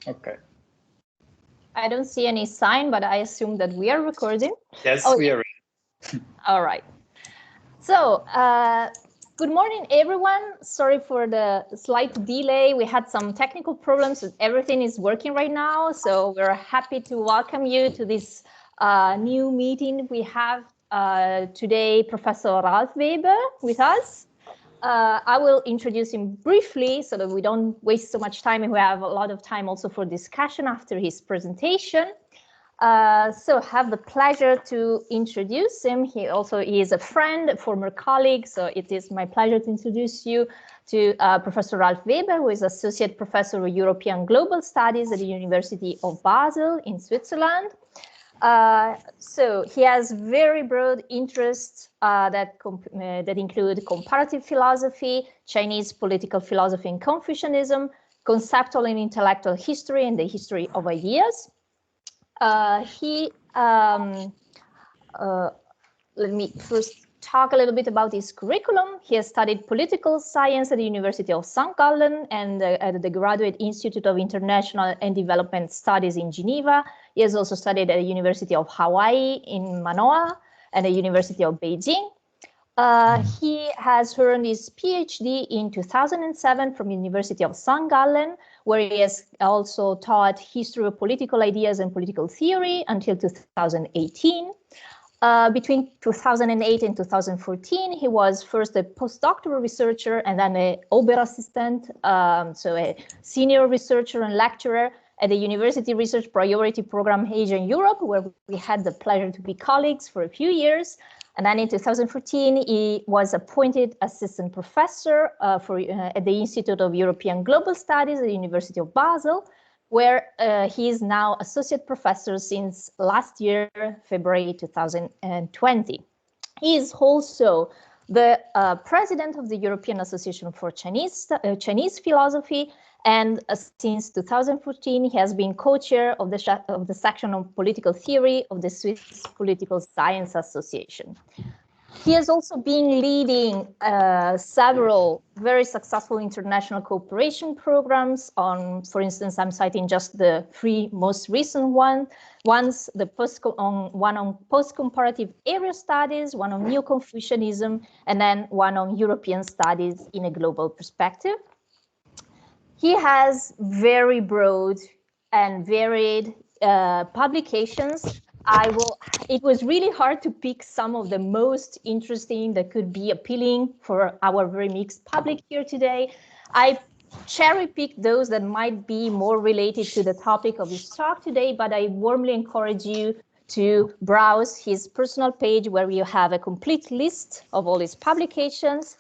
Okay. I don't see any sign, but I assume that we are recording. Yes, we are. All right. So, good morning, everyone. Sorry for the slight delay. We had some technical problems. Everything is working right now. So we're happy to welcome you to this new meeting. We have today Professor Ralf Weber with us. I will introduce him briefly so that we don't waste so much time, and we have a lot of time also for discussion after his presentation. So have the pleasure to introduce him. He is a friend, a former colleague, so it is my pleasure to introduce you to Professor Ralf Weber, who is Associate Professor of European Global Studies at the University of Basel in Switzerland. So he has very broad interests that include comparative philosophy, Chinese political philosophy and Confucianism, conceptual and intellectual history, and the history of ideas. Let me first talk a little bit about his curriculum. He has studied political science at the University of St. Gallen and at the Graduate Institute of International and Development Studies in Geneva. He has also studied at the University of Hawaii in Manoa and the University of Beijing. He has earned his PhD in 2007 from the University of St. Gallen, where he has also taught history of political ideas and political theory until 2018. Between 2008 and 2014, he was first a postdoctoral researcher and then an Oberassistent, so a senior researcher and lecturer at the University Research Priority Program Asia and Europe, where we had the pleasure to be colleagues for a few years. And then in 2014, he was appointed assistant professor at the Institute of European Global Studies at the University of Basel, where he is now associate professor since last year, February 2020. He is also the president of the European Association for Chinese Philosophy, and since 2014, he has been co-chair of the section on political theory of the Swiss Political Science Association. He has also been leading several very successful international cooperation programs on, for instance, I'm citing just the three most recent ones, one on post-comparative area studies, one on Neo-Confucianism, and then one on European studies in a global perspective. He has very broad and varied publications. It was really hard to pick some of the most interesting that could be appealing for our very mixed public here today. I cherry-picked those that might be more related to the topic of his talk today, but I warmly encourage you to browse his personal page where you have a complete list of all his publications.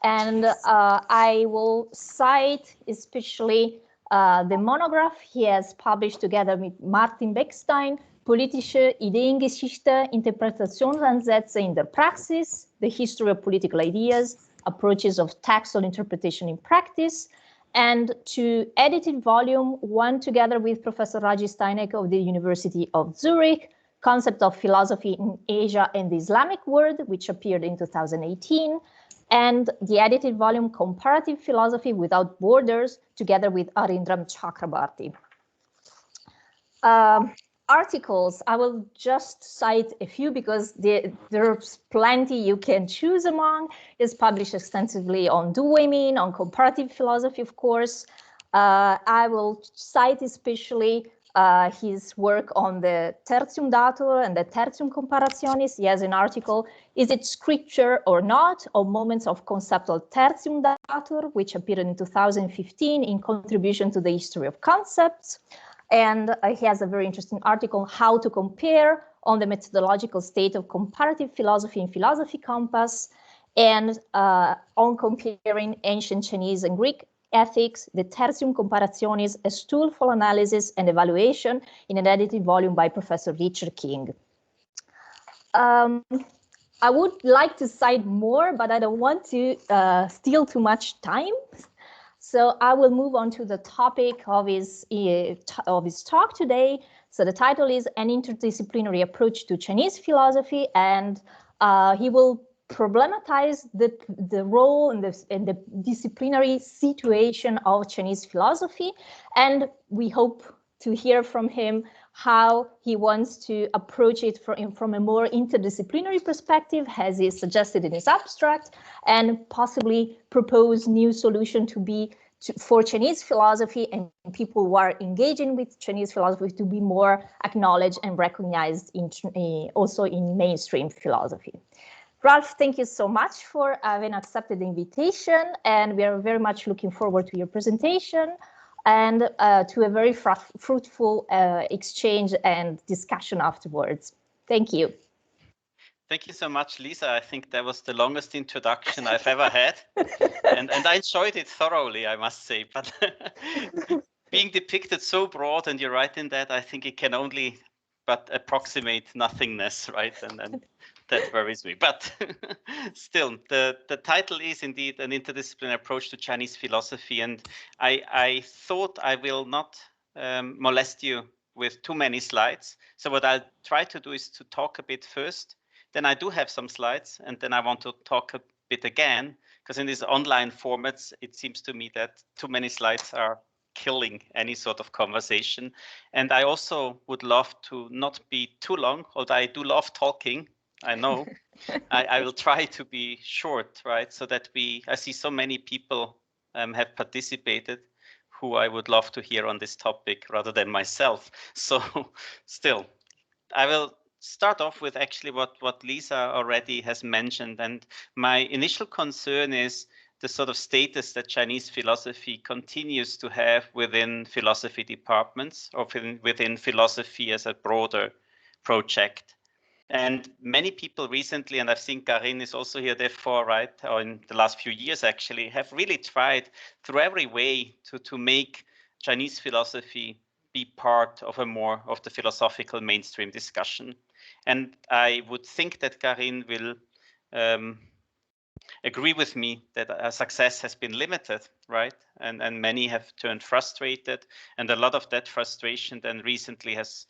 And I will cite especially the monograph he has published together with Martin Beckstein, Politische Ideengeschichte, Interpretationsansätze in der Praxis, The History of Political Ideas, Approaches of Textual Interpretation in Practice, and to edited volume one together with Professor Raji Steinek of the University of Zurich, Concept of Philosophy in Asia and the Islamic World, which appeared in 2018, and the edited volume Comparative Philosophy Without Borders, together with Arindram Chakrabarti. Articles, I will just cite a few because there's plenty you can choose among. It's published extensively on Duemin, on comparative philosophy, of course. I will cite especially his work on the tertium datur and the tertium comparationis. He has an article, Is it Scripture or Not? Or Moments of Conceptual Tertium Datur, which appeared in 2015 in Contribution to the History of Concepts. And he has a very interesting article, How to Compare, on the methodological state of comparative philosophy in Philosophy Compass, and on comparing ancient Chinese and Greek ethics, the Tertium Comparationis, a tool for analysis and evaluation, in an edited volume by Professor Richard King. I would like to cite more, but I don't want to steal too much time. So I will move on to the topic of his talk today. So the title is An Interdisciplinary Approach to Chinese Philosophy, and he will problematize the role and the disciplinary situation of Chinese philosophy. And we hope to hear from him how he wants to approach it from a more interdisciplinary perspective, as he suggested in his abstract, and possibly propose new solution for Chinese philosophy and people who are engaging with Chinese philosophy to be more acknowledged and recognized also in mainstream philosophy. Ralph, thank you so much for having accepted the invitation, and we are very much looking forward to your presentation and to a very fruitful exchange and discussion afterwards. Thank you. Thank you so much, Lisa. I think that was the longest introduction I've ever had. and I enjoyed it thoroughly, I must say. But being depicted so broad, and you're right in that, I think it can only but approximate nothingness, right? And that worries me. But still, the title is indeed an interdisciplinary approach to Chinese philosophy. And I thought I will not molest you with too many slides. So what I'll try to do is to talk a bit first. Then I do have some slides, and then I want to talk a bit again, because in these online formats, it seems to me that too many slides are killing any sort of conversation. And I also would love to not be too long, although I do love talking, I know. I will try to be short, right? So that I see so many people have participated who I would love to hear on this topic rather than myself. So still, I will start off with actually what Lisa already has mentioned. And my initial concern is the sort of status that Chinese philosophy continues to have within philosophy departments or within philosophy as a broader project. And many people recently, and I've seen Karin is also here, therefore, right, or in the last few years actually, have really tried through every way to make Chinese philosophy be part of of the philosophical mainstream discussion. And I would think that Karin will agree with me that success has been limited, right? And many have turned frustrated. And a lot of that frustration then recently has,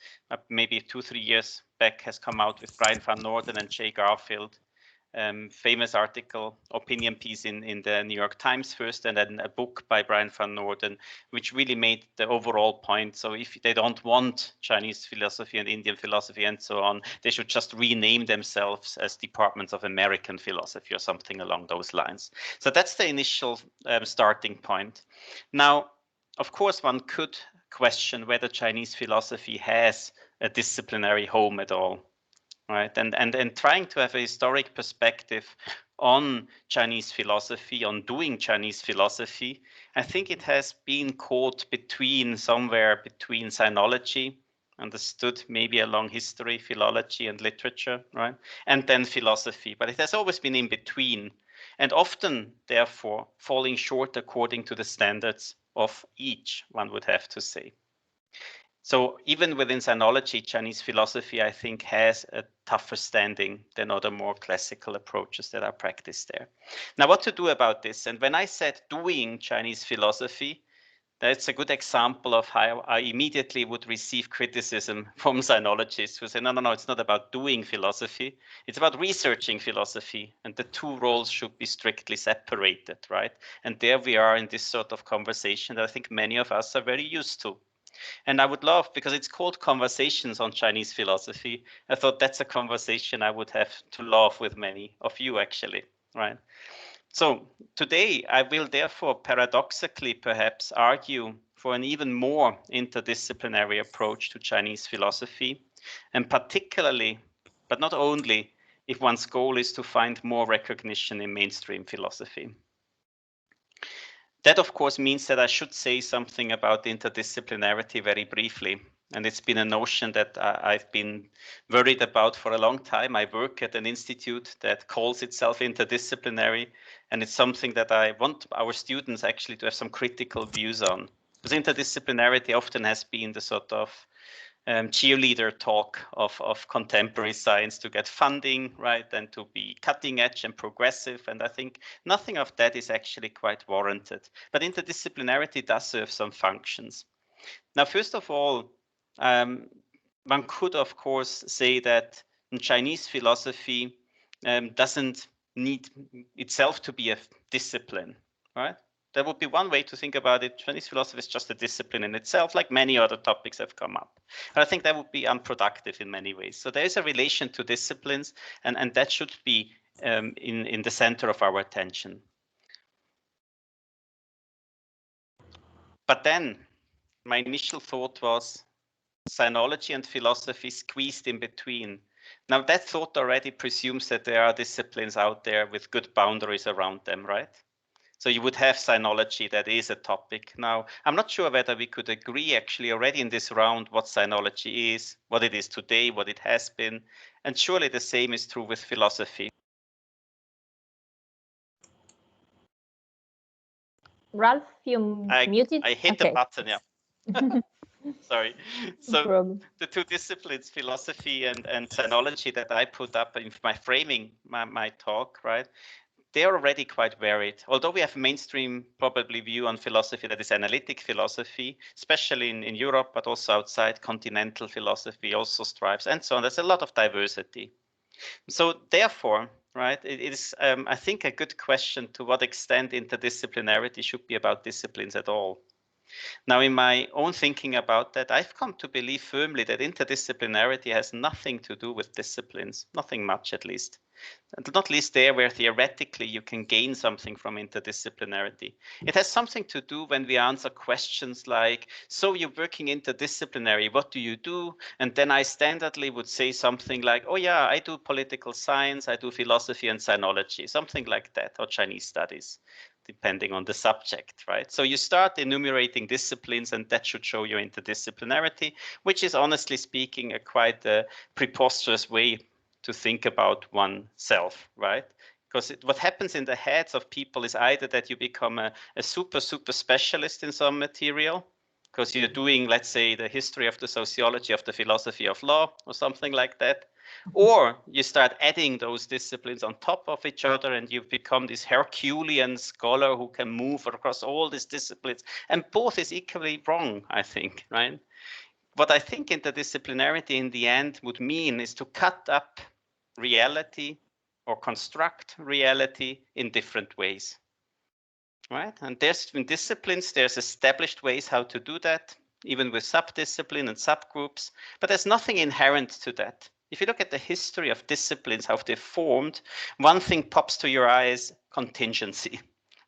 maybe 2-3 years back, has come out with Brian van Noorden and Jay Garfield. Famous article, opinion piece in the New York Times first, and then a book by Brian van Noorden, which really made the overall point. So if they don't want Chinese philosophy and Indian philosophy and so on, they should just rename themselves as departments of American philosophy or something along those lines. So that's the initial starting point. Now, of course, one could question whether Chinese philosophy has a disciplinary home at all. Right, and trying to have a historic perspective on Chinese philosophy, on doing Chinese philosophy, I think it has been caught somewhere between sinology, understood maybe along history, philology, and literature, right, and then philosophy. But it has always been in between, and often, therefore, falling short according to the standards of each, one would have to say. So even within sinology, Chinese philosophy, I think, has a tougher standing than other more classical approaches that are practiced there. Now, what to do about this? And when I said doing Chinese philosophy, that's a good example of how I immediately would receive criticism from sinologists who say, no, it's not about doing philosophy. It's about researching philosophy. And the two roles should be strictly separated, right? And there we are in this sort of conversation that I think many of us are very used to. And I would love, because it's called Conversations on Chinese Philosophy, I thought that's a conversation I would have to love with many of you, actually, right? So today I will therefore paradoxically perhaps argue for an even more interdisciplinary approach to Chinese philosophy, and particularly, but not only, if one's goal is to find more recognition in mainstream philosophy. That, of course, means that I should say something about interdisciplinarity very briefly. And it's been a notion that I've been worried about for a long time. I work at an institute that calls itself interdisciplinary, and it's something that I want our students actually to have some critical views on. Because interdisciplinarity often has been the sort of cheerleader talk of contemporary science to get funding, right, and to be cutting edge and progressive. And I think nothing of that is actually quite warranted. But interdisciplinarity does serve some functions. Now, first of all, one could, of course, say that Chinese philosophy doesn't need itself to be a discipline, right? That would be one way to think about it. Chinese philosophy is just a discipline in itself, like many other topics have come up. And I think that would be unproductive in many ways. So there is a relation to disciplines, and that should be in the center of our attention. But then my initial thought was sinology and philosophy squeezed in between. Now that thought already presumes that there are disciplines out there with good boundaries around them, right? So you would have sinology, that is a topic. Now, I'm not sure whether we could agree actually already in this round what sinology is, what it is today, what it has been. And surely the same is true with philosophy. Ralph, you muted? I hit the button, yeah. Sorry. So the two disciplines, philosophy and sinology, that I put up in my framing, my talk, right? They're already quite varied. Although we have mainstream probably view on philosophy that is analytic philosophy, especially in Europe, but also outside, continental philosophy also strives and so on. There's a lot of diversity. So therefore, right, it is, I think, a good question to what extent interdisciplinarity should be about disciplines at all. Now, in my own thinking about that, I've come to believe firmly that interdisciplinarity has nothing to do with disciplines, nothing much at least. And not least there where theoretically you can gain something from interdisciplinarity. It has something to do when we answer questions like, so you're working interdisciplinary, what do you do? And then I standardly would say something like, oh yeah, I do political science, I do philosophy and sinology, something like that, or Chinese studies, depending on the subject, right? So you start enumerating disciplines and that should show your interdisciplinarity, which is honestly speaking a quite preposterous way to think about oneself, right? Because what happens in the heads of people is either that you become a super specialist in some material, because you're doing, let's say, the history of the sociology of the philosophy of law or something like that, or you start adding those disciplines on top of each other and you become this Herculean scholar who can move across all these disciplines. And both is equally wrong, I think, right? What I think interdisciplinarity in the end would mean is to cut up reality or construct reality in different ways, right? And there's in disciplines, there's established ways how to do that, even with subdiscipline and subgroups, but there's nothing inherent to that. If you look at the history of disciplines, how they formed, one thing pops to your eyes: contingency.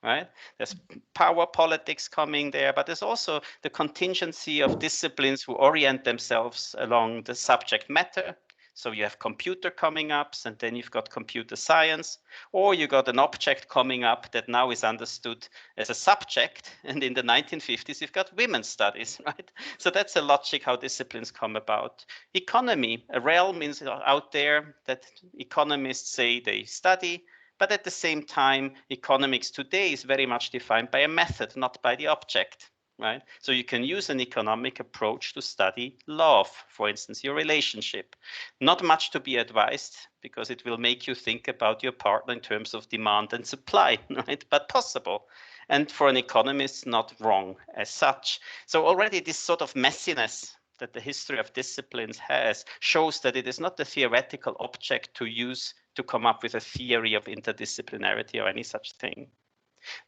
Right? There's power politics coming there, but there's also the contingency of disciplines who orient themselves along the subject matter. So you have computer coming up, and then you've got computer science, or you got an object coming up that now is understood as a subject. And in the 1950s, you've got women's studies, right? So that's a logic how disciplines come about. Economy, a realm is out there that economists say they study. But at the same time, economics today is very much defined by a method, not by the object, right? So you can use an economic approach to study love, for instance, your relationship. Not much to be advised, because it will make you think about your partner in terms of demand and supply, right? But possible. And for an economist, not wrong as such. So already this sort of messiness that the history of disciplines has shows that it is not the theoretical object to use to come up with a theory of interdisciplinarity or any such thing.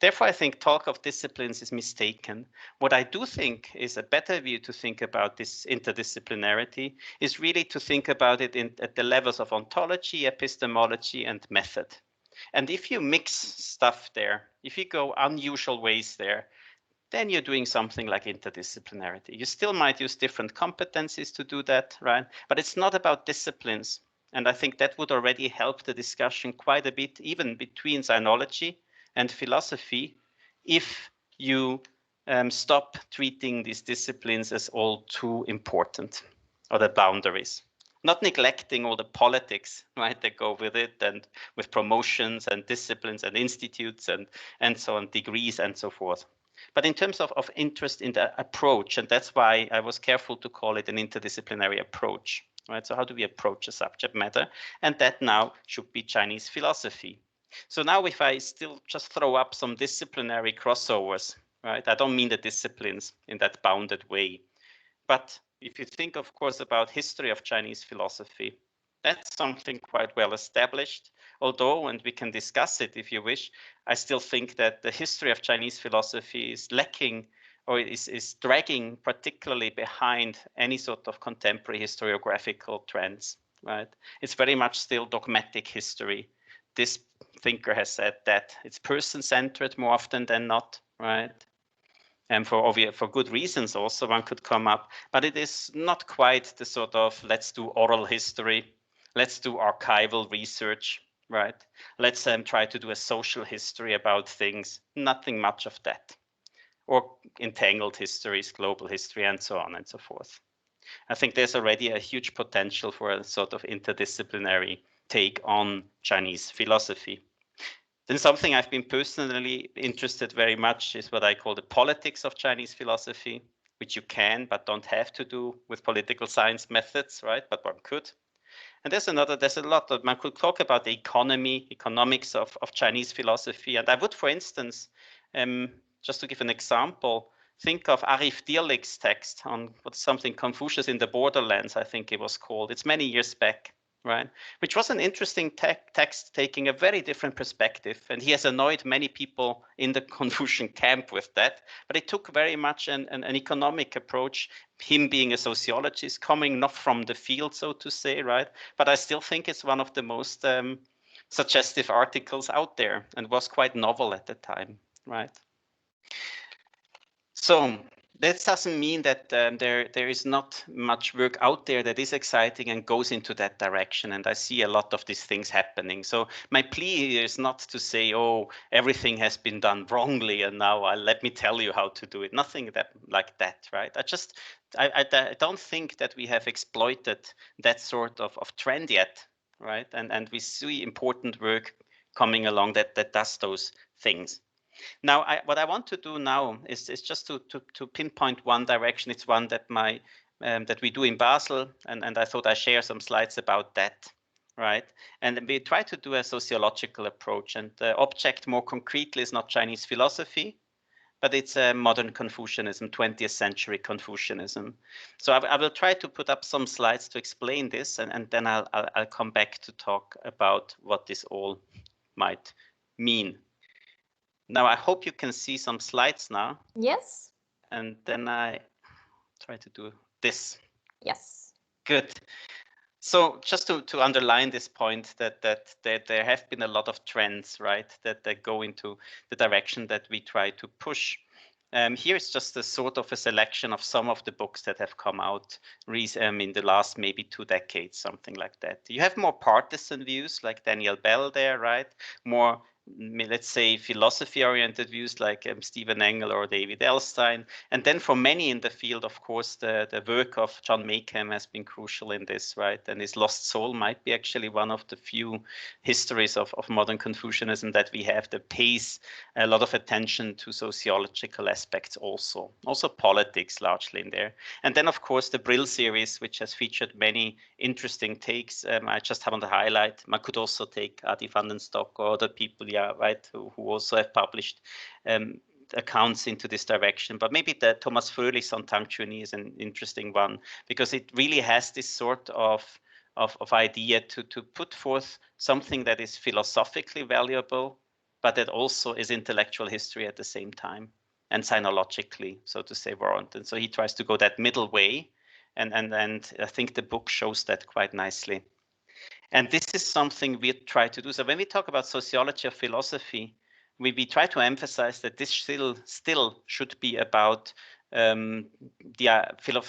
Therefore, I think talk of disciplines is mistaken. What I do think is a better view to think about this interdisciplinarity is really to think about it at the levels of ontology, epistemology, and method. And if you mix stuff there, if you go unusual ways there, then you're doing something like interdisciplinarity. You still might use different competencies to do that, right? But it's not about disciplines. And I think that would already help the discussion quite a bit, even between sinology and philosophy, if you stop treating these disciplines as all too important, or the boundaries. Not neglecting all the politics, right, that go with it, and with promotions and disciplines and institutes and so on, degrees and so forth. But in terms of interest in the approach, and that's why I was careful to call it an interdisciplinary approach, right? So how do we approach a subject matter? And that now should be Chinese philosophy. So now if I still just throw up some disciplinary crossovers, right? I don't mean the disciplines in that bounded way. But if you think, of course, about history of Chinese philosophy, That's something quite well established. Although, and we can discuss it if you wish, I still think that the history of Chinese philosophy is lacking or is dragging particularly behind any sort of contemporary historiographical trends, right? It's very much still dogmatic history. This thinker has said that it's person-centered more often than not, right? And for good reasons also one could come up, but it is not quite the sort of let's do oral history, let's do archival research, right? Let's try to do a social history about things. Nothing much of that. Or entangled histories, global history, and so on and so forth. I think there's already a huge potential for a sort of interdisciplinary take on Chinese philosophy. Then something I've been personally interested very much is what I call the politics of Chinese philosophy, which you can but don't have to do with political science methods, right? But one could. And there's a lot that one could talk about the economics of Chinese philosophy. And I would, for instance, just to give an example, think of Arif Dirlik's text on what's something Confucius in the Borderlands, I think it was called. It's many years back, right? Which was an interesting text taking a very different perspective. And he has annoyed many people in the Confucian camp with that. But it took very much an economic approach, him being a sociologist, coming not from the field, so to say, right? But I still think it's one of the most suggestive articles out there and was quite novel at the time, right? So that doesn't mean that there is not much work out there that is exciting and goes into that direction. And I see a lot of these things happening. So my plea is not to say, oh, everything has been done wrongly and now let me tell you how to do it. Nothing like that, right? I don't think that we have exploited that sort of trend yet, right? And we see important work coming along that does those things. Now, what I want to do now is just to pinpoint one direction. It's one that that we do in Basel, and I thought I'd share some slides about that, right? And we try to do a sociological approach, and the object more concretely is not Chinese philosophy, but it's modern Confucianism, 20th century Confucianism. So I will try to put up some slides to explain this, and then I'll come back to talk about what this all might mean. Now, I hope you can see some slides now. Yes. And then I try to do this. Yes. Good. So just to underline this point that there have been a lot of trends, right, that go into the direction that we try to push. Here is just a sort of a selection of some of the books that have come out in the last maybe 2 decades, something like that. You have more partisan views like Daniel Bell there, right? More, let's say, philosophy-oriented views like Stephen Engel or David Elstein. And then for many in the field, of course, the work of John Maycomb has been crucial in this, right? And his Lost Soul might be actually one of the few histories of modern Confucianism that we have that pays a lot of attention to sociological aspects also politics largely in there. And then, of course, the Brill series, which has featured many interesting takes. I just happen to highlight. I could also take Adi van den Stock or other people, yeah, right, who also have published accounts into this direction. But maybe the Thomas Fröhlich's on Tangchuni is an interesting one because it really has this sort of idea to put forth something that is philosophically valuable, but that also is intellectual history at the same time and sinologically, so to say, warranted. So he tries to go that middle way, and I think the book shows that quite nicely. And this is something we try to do. So when we talk about sociology of philosophy, we try to emphasize that this still should be about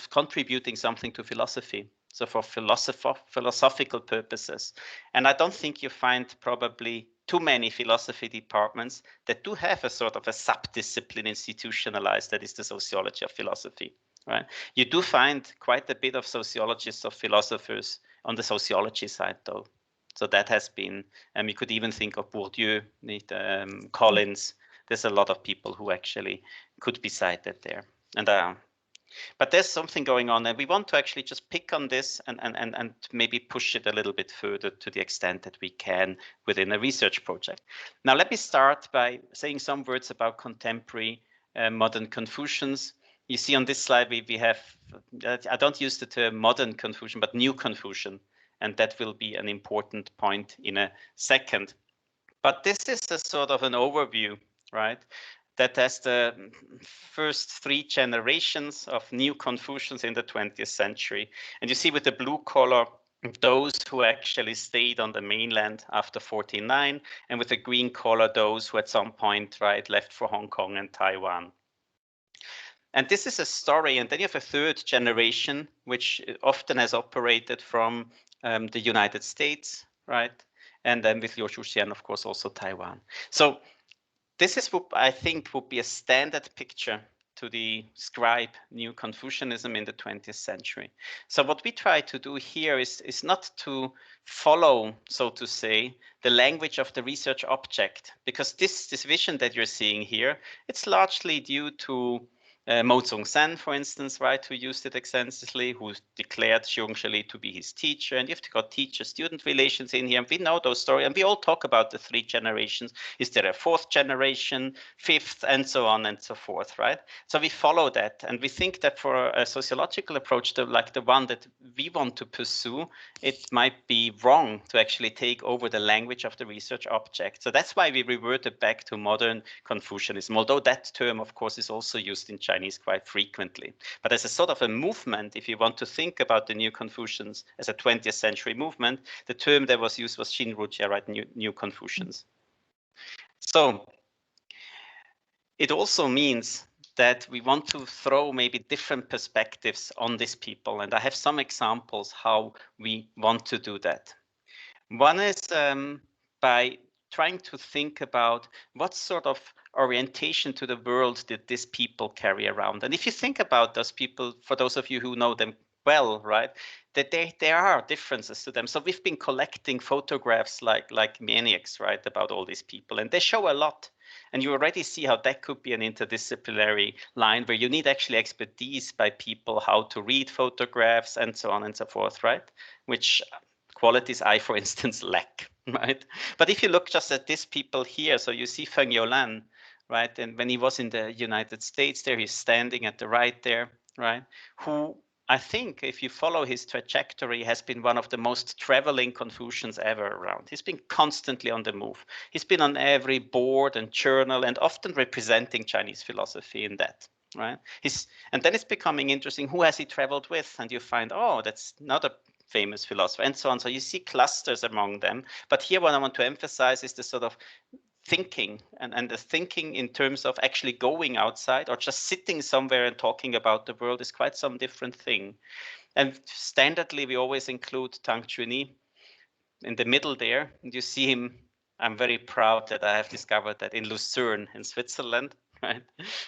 contributing something to philosophy. So for philosophical purposes. And I don't think you find probably too many philosophy departments that do have a sort of a sub-discipline institutionalized, that is the sociology of philosophy, right? You do find quite a bit of sociologists, of philosophers on the sociology side, though. So that has been, you could even think of Bourdieu, Collins. There's a lot of people who actually could be cited there. And but there's something going on, and we want to actually just pick on this and maybe push it a little bit further to the extent that we can within a research project. Now, let me start by saying some words about contemporary modern Confucians. You see on this slide, we have, I don't use the term modern Confucian, but new Confucian. And that will be an important point in a second. But this is a sort of an overview, right? That has the first 3 generations of new Confucians in the 20th century. And you see with the blue color, those who actually stayed on the mainland after 49, and with the green color, those who at some point, right, left for Hong Kong and Taiwan. And this is a story. And then you have a 3rd generation, which often has operated from the United States, right? And then with Liu Shuxian, of course, also Taiwan. So this is what I think would be a standard picture to describe new Confucianism in the 20th century. So what we try to do here is not to follow, so to say, the language of the research object, because this vision that you're seeing here, it's largely due to Mao Zedong, for instance, right, who used it extensively, who declared Xiong Shili to be his teacher. And you've got teacher-student relations in here. And we know those stories. And we all talk about the 3 generations. Is there a 4th generation, 5th, and so on and so forth, right? So we follow that. And we think that for a sociological approach, like the one that we want to pursue, it might be wrong to actually take over the language of the research object. So that's why we reverted back to modern Confucianism, although that term, of course, is also used in Chinese quite frequently. But as a sort of a movement, if you want to think about the new Confucians as a 20th century movement, the term that was used was Shinrujia, right? New Confucians. So it also means that we want to throw maybe different perspectives on these people. And I have some examples how we want to do that. One is by trying to think about what sort of orientation to the world did these people carry around. And if you think about those people, for those of you who know them well, right, that there are differences to them. So we've been collecting photographs like maniacs, right, about all these people, and they show a lot. And you already see how that could be an interdisciplinary line where you need actually expertise by people how to read photographs and so on and so forth, right? Which qualities I, for instance, lack, right? But if you look just at these people here, so you see Feng Youlan, right? And when he was in the United States there, he's standing at the right there, right? Who I think if you follow his trajectory has been one of the most traveling Confucians ever around. He's been constantly on the move. He's been on every board and journal and often representing Chinese philosophy in that. Right? And then it's becoming interesting. Who has he traveled with? And you find, oh, that's not a famous philosopher and so on. So you see clusters among them. But here what I want to emphasize is the sort of thinking and the thinking in terms of actually going outside or just sitting somewhere and talking about the world is quite some different thing. And standardly, we always include Tang Chuini in the middle there. And you see him. I'm very proud that I have discovered that in Lucerne in Switzerland. Right?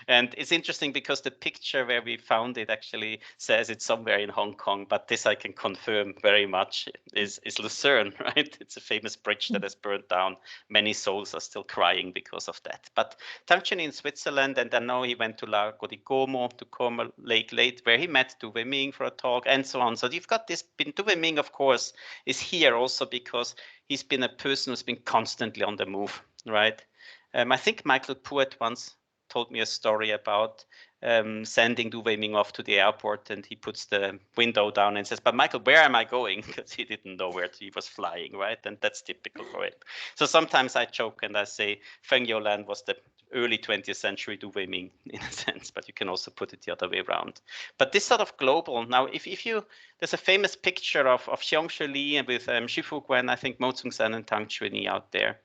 And it's interesting because the picture where we found it actually says it's somewhere in Hong Kong, but this I can confirm very much is Lucerne, right? It's a famous bridge that has burned down. Many souls are still crying because of that. But Tang Chuini in Switzerland, and I know he went to Lago di Como, to Como Lake, where he met Du Weiming for a talk and so on. So you've got this, Du Weiming, of course, is here also because he's been a person who's been constantly on the move, right? I think Michael Puet once told me a story about sending Du Weiming off to the airport, and he puts the window down and says, but Michael, where am I going? Because he didn't know where he was flying, right? And that's typical for him. So sometimes I joke and I say Feng Youlan was the early 20th century Du Weiming in a sense, but you can also put it the other way around. But this sort of global, now if you, there's a famous picture of Xiong Shili and with Shifu Guan, I think Mo Zedong and Tang Chuini out there.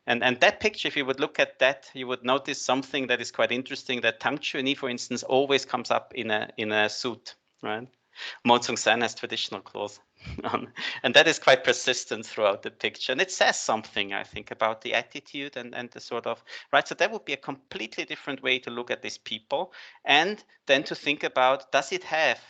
And that picture, if you would look at that, you would notice something that is quite interesting, that Tang Chuini, for instance, always comes up in a suit, right? Mo Zedong has traditional clothes on. And that is quite persistent throughout the picture. And it says something, I think, about the attitude and the sort of, right? So that would be a completely different way to look at these people. And then to think about, does it have,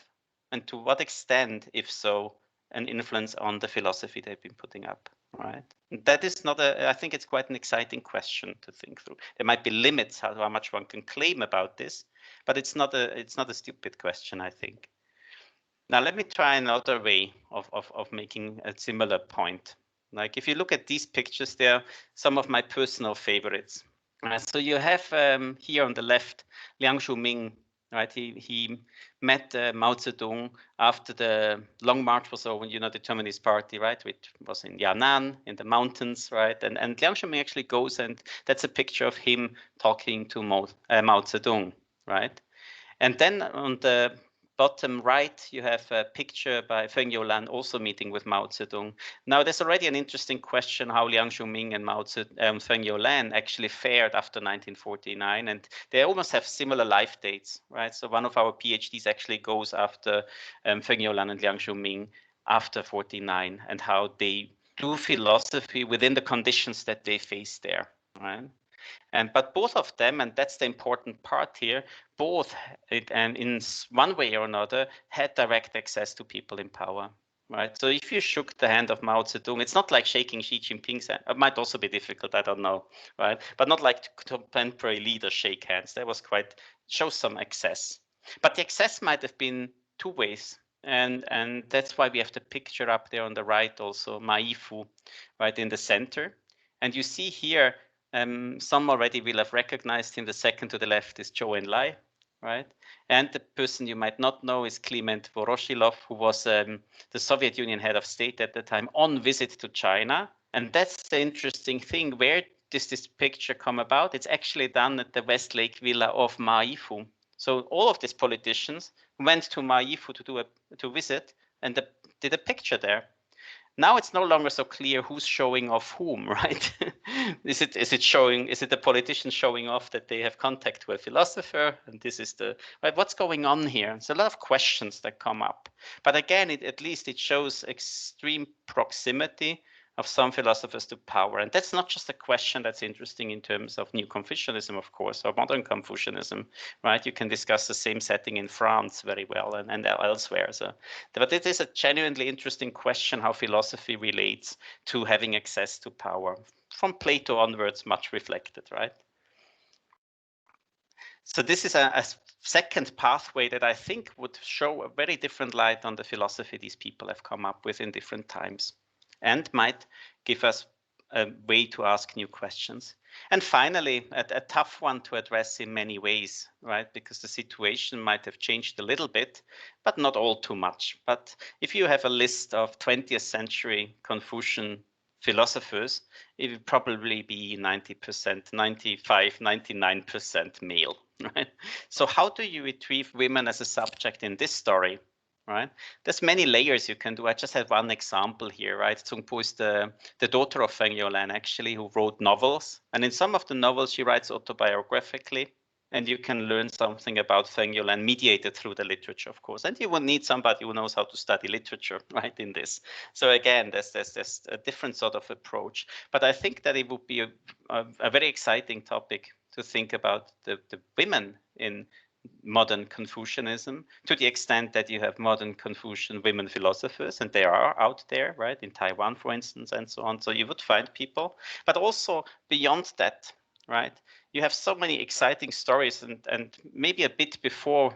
and to what extent, if so, an influence on the philosophy they've been putting up, right? That is not I think it's quite an exciting question to think through. There might be limits how much one can claim about this, but it's not a stupid question, I think. Now let me try another way of making a similar point. Like if you look at these pictures, they're some of my personal favorites. So you have here on the left Liang Shuming, right? He met Mao Zedong after the Long March was over, the Communist Party, right? Which was in Yan'an, in the mountains, right? And Liang Xiaoming actually goes, and that's a picture of him talking to Mao Zedong, right? And then on the bottom right, you have a picture by Feng Youlan also meeting with Mao Zedong. Now, there's already an interesting question how Liang Xiaoming and Feng Youlan actually fared after 1949, and they almost have similar life dates, right? So one of our PhDs actually goes after Feng Youlan and Liang Xiaoming after 49, and how they do philosophy within the conditions that they face there, right? But both of them, and that's the important part here, both and in one way or another had direct access to people in power, right? So if you shook the hand of Mao Zedong, it's not like shaking Xi Jinping's hand. It might also be difficult, I don't know, right? But not like contemporary leaders shake hands. That was shows some excess. But the excess might have been two ways. And that's why we have the picture up there on the right also, Ma Yifu, right in the center. And you see here, some already will have recognized him. The second to the left is Zhou Enlai, right? And the person you might not know is Kliment Voroshilov, who was the Soviet Union head of state at the time on visit to China. And that's the interesting thing. Where does this picture come about? It's actually done at the Westlake Villa of Ma Yifu. So all of these politicians went to Ma Yifu to visit and did a picture there. Now it's no longer so clear who's showing off whom, right? Is it the politician showing off that they have contact with a philosopher, and this is right? What's going on here? There's a lot of questions that come up, but again, at least it shows extreme proximity of some philosophers to power, and that's not just a question that's interesting in terms of New Confucianism, of course, or modern Confucianism, right? You can discuss the same setting in France very well and elsewhere. So, but it is a genuinely interesting question how philosophy relates to having access to power. From Plato onwards, much reflected, right? So this is a second pathway that I think would show a very different light on the philosophy these people have come up with in different times, and might give us a way to ask new questions. And finally, a tough one to address in many ways, right? Because the situation might have changed a little bit, but not all too much. But if you have a list of 20th century Confucian philosophers, it would probably be 90%, 95, 99% male, right? So how do you retrieve women as a subject in this story? Right, there's many layers you can do. I just had one example here, right? Zhong Po is the daughter of Feng Youlan, actually, who wrote novels, and in some of the novels she writes autobiographically, and you can learn something about Feng Youlan mediated through the literature, of course. And you will need somebody who knows how to study literature, right? In this, so again, there's a different sort of approach, but I think that it would be a very exciting topic to think about the women in modern Confucianism, to the extent that you have modern Confucian women philosophers, and they are out there, right, in Taiwan, for instance, and so on. So you would find people, but also beyond that, right, you have so many exciting stories, and maybe a bit before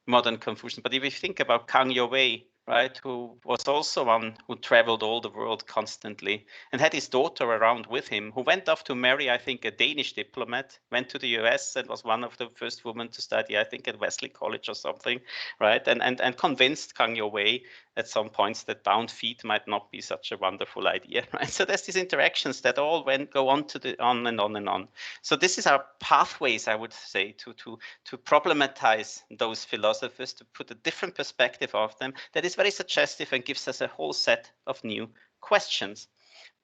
modern Confucian. But if you think about Kang Youwei, right, who was also one who traveled all the world constantly and had his daughter around with him, who went off to marry, I think, a Danish diplomat, went to the US and was one of the first women to study, I think, at Wesley College or something, right? And convinced Kang Youwei at some points that bound feet might not be such a wonderful idea, right? So there's these interactions that all go on and on and on. So this is our pathways, I would say, to problematize those philosophers, to put a different perspective of them that is very suggestive and gives us a whole set of new questions.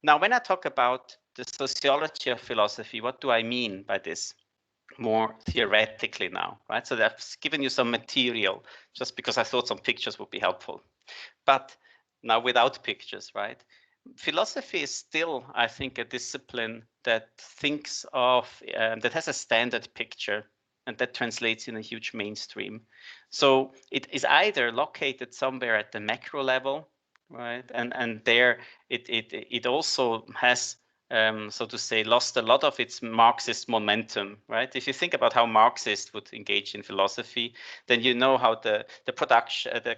Now, when I talk about the sociology of philosophy, what do I mean by this? More theoretically now, right? So I've given you some material just because I thought some pictures would be helpful. But now without pictures, right? Philosophy is still, I think, a discipline that thinks of, that has a standard picture, and that translates in a huge mainstream. So it is either located somewhere at the macro level, right? And there it also has, so to say, lost a lot of its Marxist momentum, right? If you think about how Marxists would engage in philosophy, then you know how the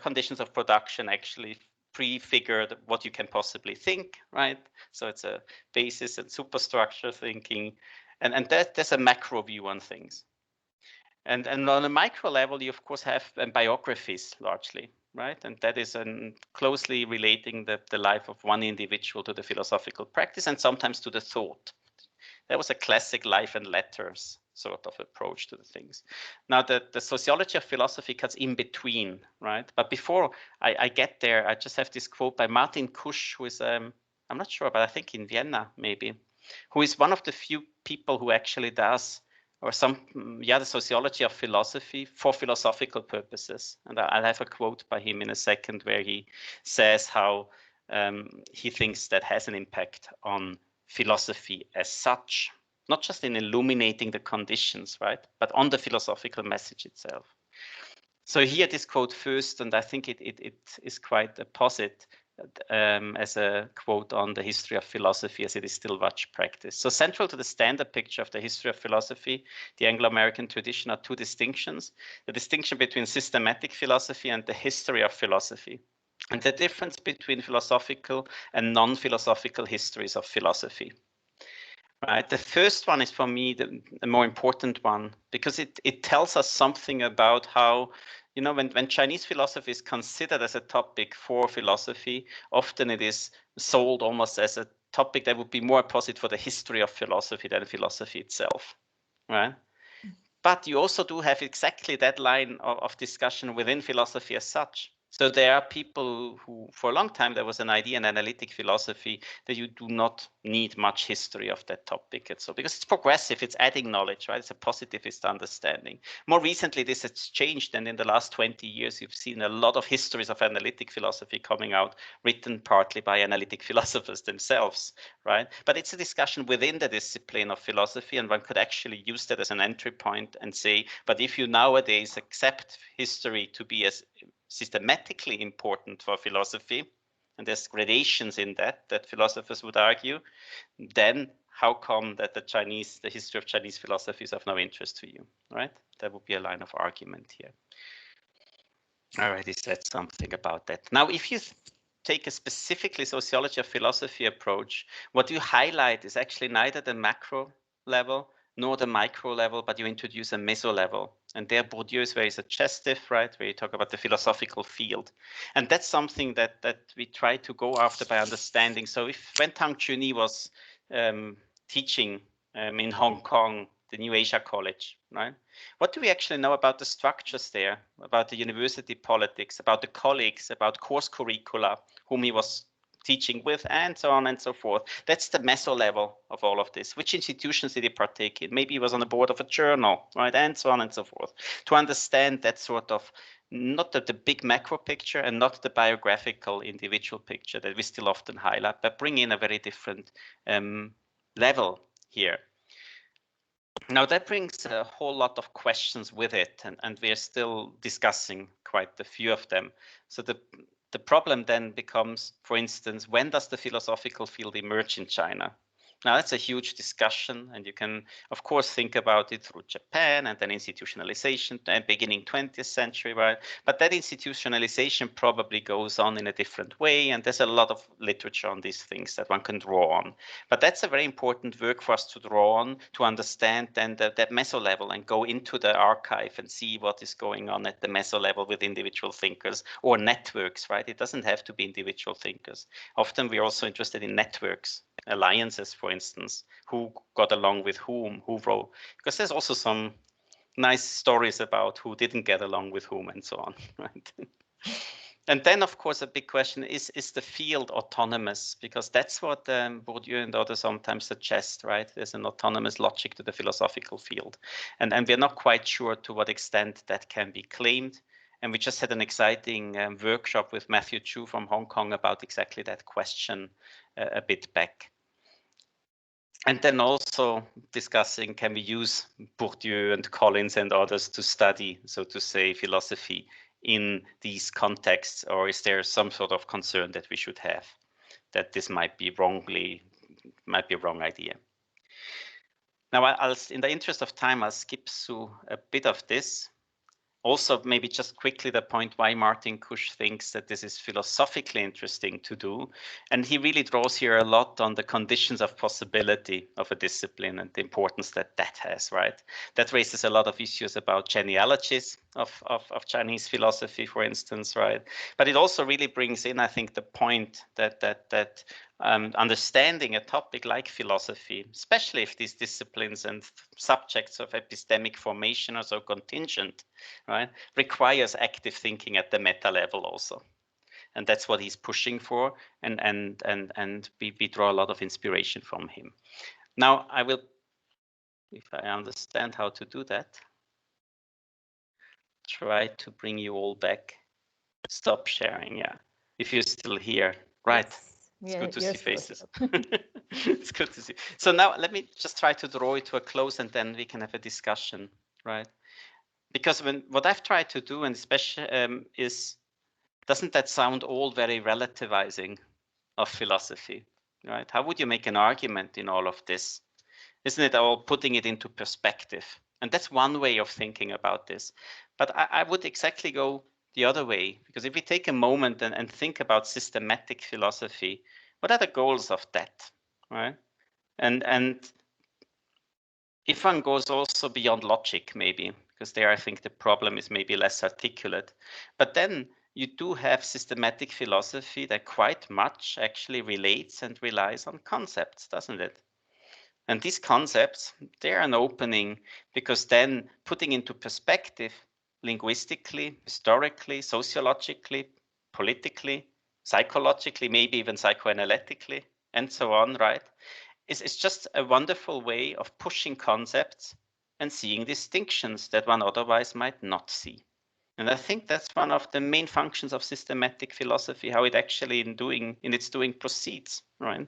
conditions of production actually prefigure what you can possibly think, right? So it's a basis and superstructure thinking, and there's a macro view on things. And on a micro level, you of course have biographies largely, right? And that is closely relating the life of one individual to the philosophical practice and sometimes to the thought. That was a classic life and letters sort of approach to the things. Now the sociology of philosophy cuts in between, right? But before I get there, I just have this quote by Martin Kusch, who is, I'm not sure, but I think in Vienna maybe, who is one of the few people who actually does, or the sociology of philosophy for philosophical purposes. And I'll have a quote by him in a second where he says how he thinks that has an impact on philosophy as such, not just in illuminating the conditions, right, but on the philosophical message itself. So here this quote first, and I think it is quite a posit as a quote on the history of philosophy as it is still much practiced. So central to the standard picture of the history of philosophy, the Anglo-American tradition, are two distinctions. The distinction between systematic philosophy and the history of philosophy, and the difference between philosophical and non-philosophical histories of philosophy. Right. The first one is for me the more important one, because it tells us something about how, you know, when Chinese philosophy is considered as a topic for philosophy, often it is sold almost as a topic that would be more apposite for the history of philosophy than philosophy itself, right? But you also do have exactly that line of discussion within philosophy as such. So there are people who, for a long time, there was an idea in analytic philosophy that you do not need much history of that topic. And so, because it's progressive, it's adding knowledge, right? It's a positivist understanding. More recently, this has changed. And in the last 20 years, you've seen a lot of histories of analytic philosophy coming out, written partly by analytic philosophers themselves, right? But it's a discussion within the discipline of philosophy. And one could actually use that as an entry point and say, but if you nowadays accept history to be as systematically important for philosophy, and there's gradations in that philosophers would argue, then how come that the history of Chinese philosophy is of no interest to you, right? That would be a line of argument here. I already said something about that. Now, if you take a specifically sociology of philosophy approach, what you highlight is actually neither the macro level nor the micro level, but you introduce a mesolevel. And there Bourdieu is very suggestive, right, where you talk about the philosophical field. And that's something that we try to go after by understanding. So if when Tang Chuni was teaching in Hong Kong, the New Asia College, right? What do we actually know about the structures there, about the university politics, about the colleagues, about course curricula, whom he was teaching with, and so on and so forth? That's the meso level of all of this. Which institutions did he partake in? Maybe he was on the board of a journal, right? And so on and so forth. To understand that sort of, not the big macro picture and not the biographical individual picture that we still often highlight, but bring in a very different level here. Now that brings a whole lot of questions with it, and we're still discussing quite a few of them. So the problem then becomes, for instance, when does the philosophical field emerge in China? Now that's a huge discussion, and you can, of course, think about it through Japan and then institutionalization and beginning 20th century, right? But that institutionalization probably goes on in a different way, and there's a lot of literature on these things that one can draw on. But that's a very important work for us to draw on to understand then that meso level and go into the archive and see what is going on at the meso level with individual thinkers or networks, right? It doesn't have to be individual thinkers. Often we're also interested in networks, alliances, for instance, who got along with whom, who wrote, because there's also some nice stories about who didn't get along with whom and so on, right? And then, of course, a big question is the field autonomous? Because that's what Bourdieu and others sometimes suggest, right? There's an autonomous logic to the philosophical field. And we're not quite sure to what extent that can be claimed. And we just had an exciting workshop with Matthew Chu from Hong Kong about exactly that question a bit back. And then also discussing, can we use Bourdieu and Collins and others to study, so to say, philosophy in these contexts, or is there some sort of concern that we should have that this might be a wrong idea? Now, in the interest of time, I'll skip through a bit of this. also maybe just quickly the point why Martin Kusch thinks that this is philosophically interesting to do. And he really draws here a lot on the conditions of possibility of a discipline and the importance that that has, right? That raises a lot of issues about genealogies of Chinese philosophy, for instance, right? But it also really brings in, I think, the point that understanding a topic like philosophy, especially if these disciplines and subjects of epistemic formation are so contingent, right, requires active thinking at the meta level also. And that's what he's pushing for, and we draw a lot of inspiration from him. Now, I will, if I understand how to do that, try to bring you all back. Stop sharing, yeah. If you're still here, right. Yes. It's good to see faces. It's good to see. So now let me just try to draw it to a close, and then we can have a discussion, right? Because what I've tried to do, and especially is, doesn't that sound all very relativizing of philosophy, right? How would you make an argument in all of this? Isn't it all putting it into perspective? And that's one way of thinking about this. But I would exactly go the other way, because if we take a moment and think about systematic philosophy, what are the goals of that, right? And if one goes also beyond logic, maybe, because there I think the problem is maybe less articulate, but then you do have systematic philosophy that quite much actually relates and relies on concepts, doesn't it? And these concepts, they're an opening, because then putting into perspective, linguistically, historically, sociologically, politically, psychologically, maybe even psychoanalytically, and so on, right? It's just a wonderful way of pushing concepts and seeing distinctions that one otherwise might not see. And I think that's one of the main functions of systematic philosophy, how it actually in its doing proceeds, right?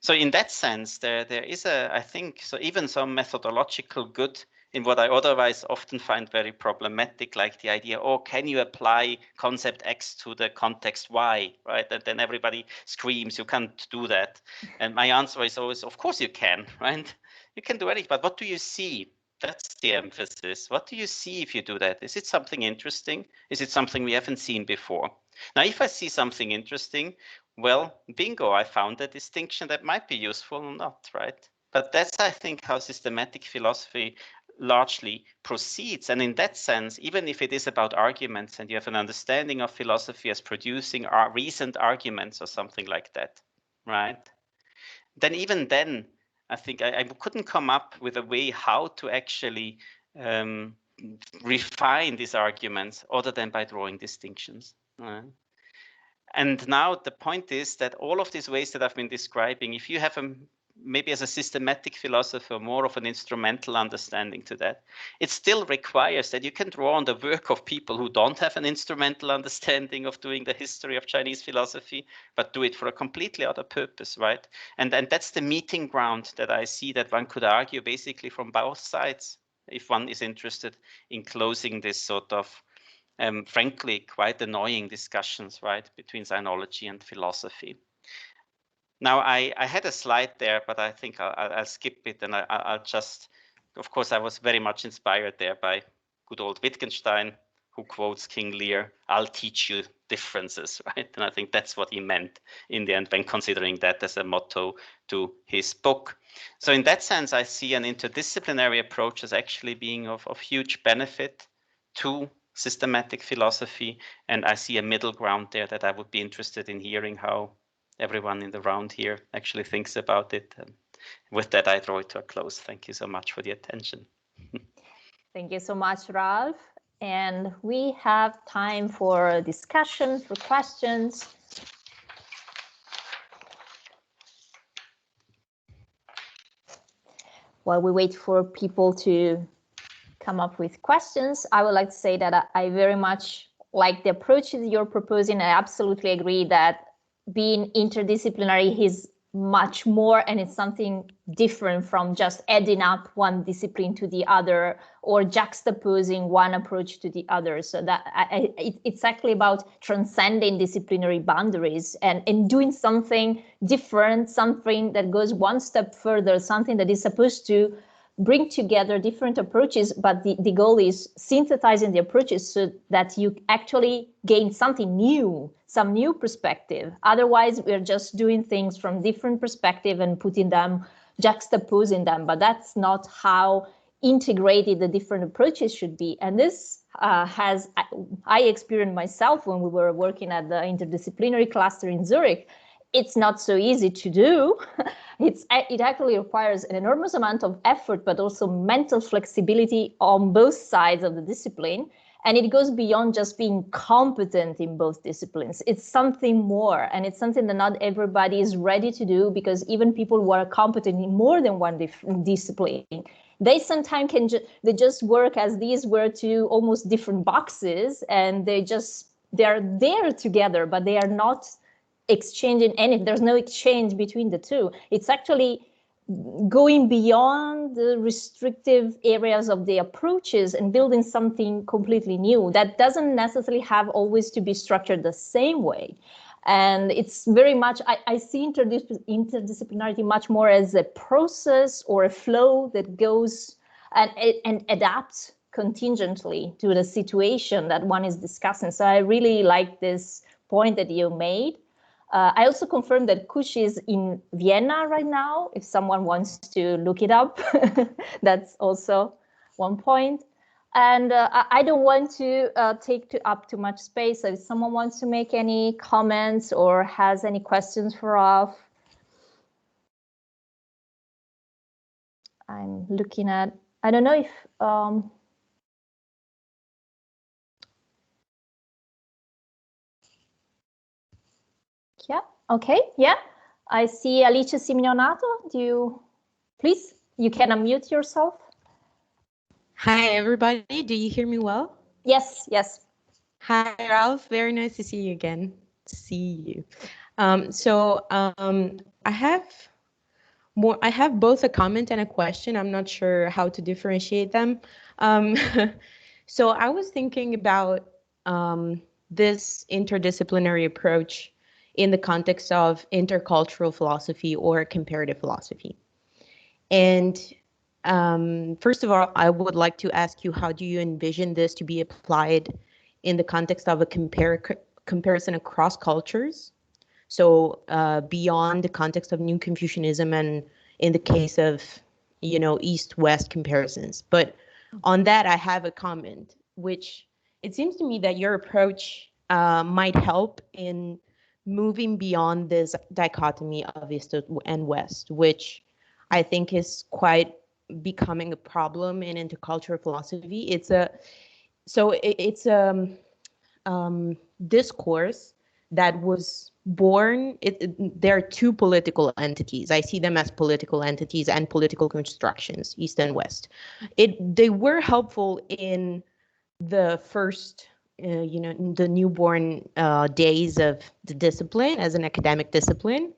So in that sense, there is I think, so even some methodological good in what I otherwise often find very problematic, like the idea, oh, can you apply concept X to the context Y, right? And then everybody screams, you can't do that. And my answer is always, of course you can, right? You can do anything, but what do you see? That's the emphasis. What do you see if you do that? Is it something interesting? Is it something we haven't seen before? Now, if I see something interesting, well, bingo, I found a distinction that might be useful or not, right? But that's, I think, how systematic philosophy largely proceeds. And in that sense, even if it is about arguments and you have an understanding of philosophy as producing recent arguments or something like that, right? Then even then, I think I couldn't come up with a way how to actually refine these arguments other than by drawing distinctions. Right? And now the point is that all of these ways that I've been describing, if you have maybe as a systematic philosopher, more of an instrumental understanding to that, it still requires that you can draw on the work of people who don't have an instrumental understanding of doing the history of Chinese philosophy, but do it for a completely other purpose, right? And that's the meeting ground that I see that one could argue basically from both sides, if one is interested in closing this sort of frankly, quite annoying discussions, right, between sinology and philosophy. Now, I had a slide there, but I think I'll skip it, and I'll just, of course, I was very much inspired there by good old Wittgenstein, who quotes King Lear, "I'll teach you differences," right? And I think that's what he meant in the end when considering that as a motto to his book. So in that sense, I see an interdisciplinary approach as actually being of huge benefit to systematic philosophy, and I see a middle ground there that I would be interested in hearing how everyone in the round here actually thinks about it. And with that, I draw it to a close. Thank you so much for the attention. Thank you so much, Ralph. And we have time for discussion, for questions. While we wait for people to come up with questions, I would like to say that I very much like the approaches you're proposing. I absolutely agree that being interdisciplinary is much more, and it's something different from just adding up one discipline to the other or juxtaposing one approach to the other. So that it's actually about transcending disciplinary boundaries and doing something different, something that goes one step further, something that is supposed to bring together different approaches, but the goal is synthesizing the approaches so that you actually gain something new, some new perspective. Otherwise, we're just doing things from different perspective and putting them, juxtaposing them, but that's not how integrated the different approaches should be. And this I experienced myself when we were working at the interdisciplinary cluster in Zurich. It's not so easy to do. It actually requires an enormous amount of effort, but also mental flexibility on both sides of the discipline. And it goes beyond just being competent in both disciplines. It's something more, and it's something that not everybody is ready to do, because even people who are competent in more than one discipline, they sometimes they just work as these were two almost different boxes, and they're there together, but they are not exchanging any. There's no exchange between the two. It's actually going beyond the restrictive areas of the approaches and building something completely new that doesn't necessarily have always to be structured the same way. And it's very much, I see interdisciplinarity much more as a process or a flow that goes and adapts contingently to the situation that one is discussing. So I really like this point that you made. I also confirmed that Kush is in Vienna right now, if someone wants to look it up. That's also one point. And I don't want to take up too much space. So if someone wants to make any comments or has any questions for Ralph. I'm looking at, I don't know if, yeah, okay, yeah. I see Alice Simeonato. Please, you can unmute yourself. Hi, everybody. Do you hear me well? Yes, yes. Hi, Ralph. Very nice to see you again. I have both a comment and a question. I'm not sure how to differentiate them. So I was thinking about this interdisciplinary approach in the context of intercultural philosophy or comparative philosophy. And first of all, I would like to ask you, how do you envision this to be applied in the context of a comparison across cultures? So beyond the context of New Confucianism and in the case of, East-West comparisons. But on that, I have a comment, which it seems to me that your approach might help in moving beyond this dichotomy of East and West, which I think is quite becoming a problem in intercultural philosophy. It's a discourse that was born. There are two political entities. I see them as political entities and political constructions, East and West. They were helpful in the first, the newborn days of the discipline as an academic discipline.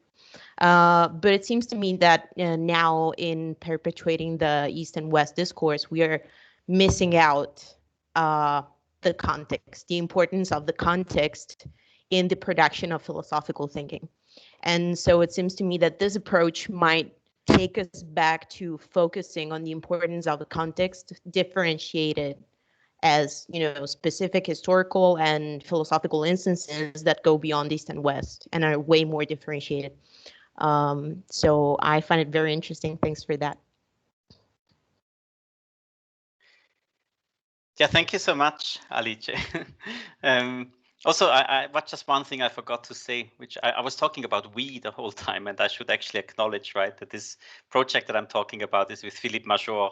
But it seems to me that now in perpetuating the East and West discourse, we are missing out the context, the importance of the context in the production of philosophical thinking. And so it seems to me that this approach might take us back to focusing on the importance of the context, differentiated as, specific historical and philosophical instances that go beyond East and West and are way more differentiated. So I find it very interesting. Thanks for that. Yeah, thank you so much, Alice. Also, just one thing I forgot to say, which I was talking about we the whole time, and I should actually acknowledge, right, that this project that I'm talking about is with Philippe Major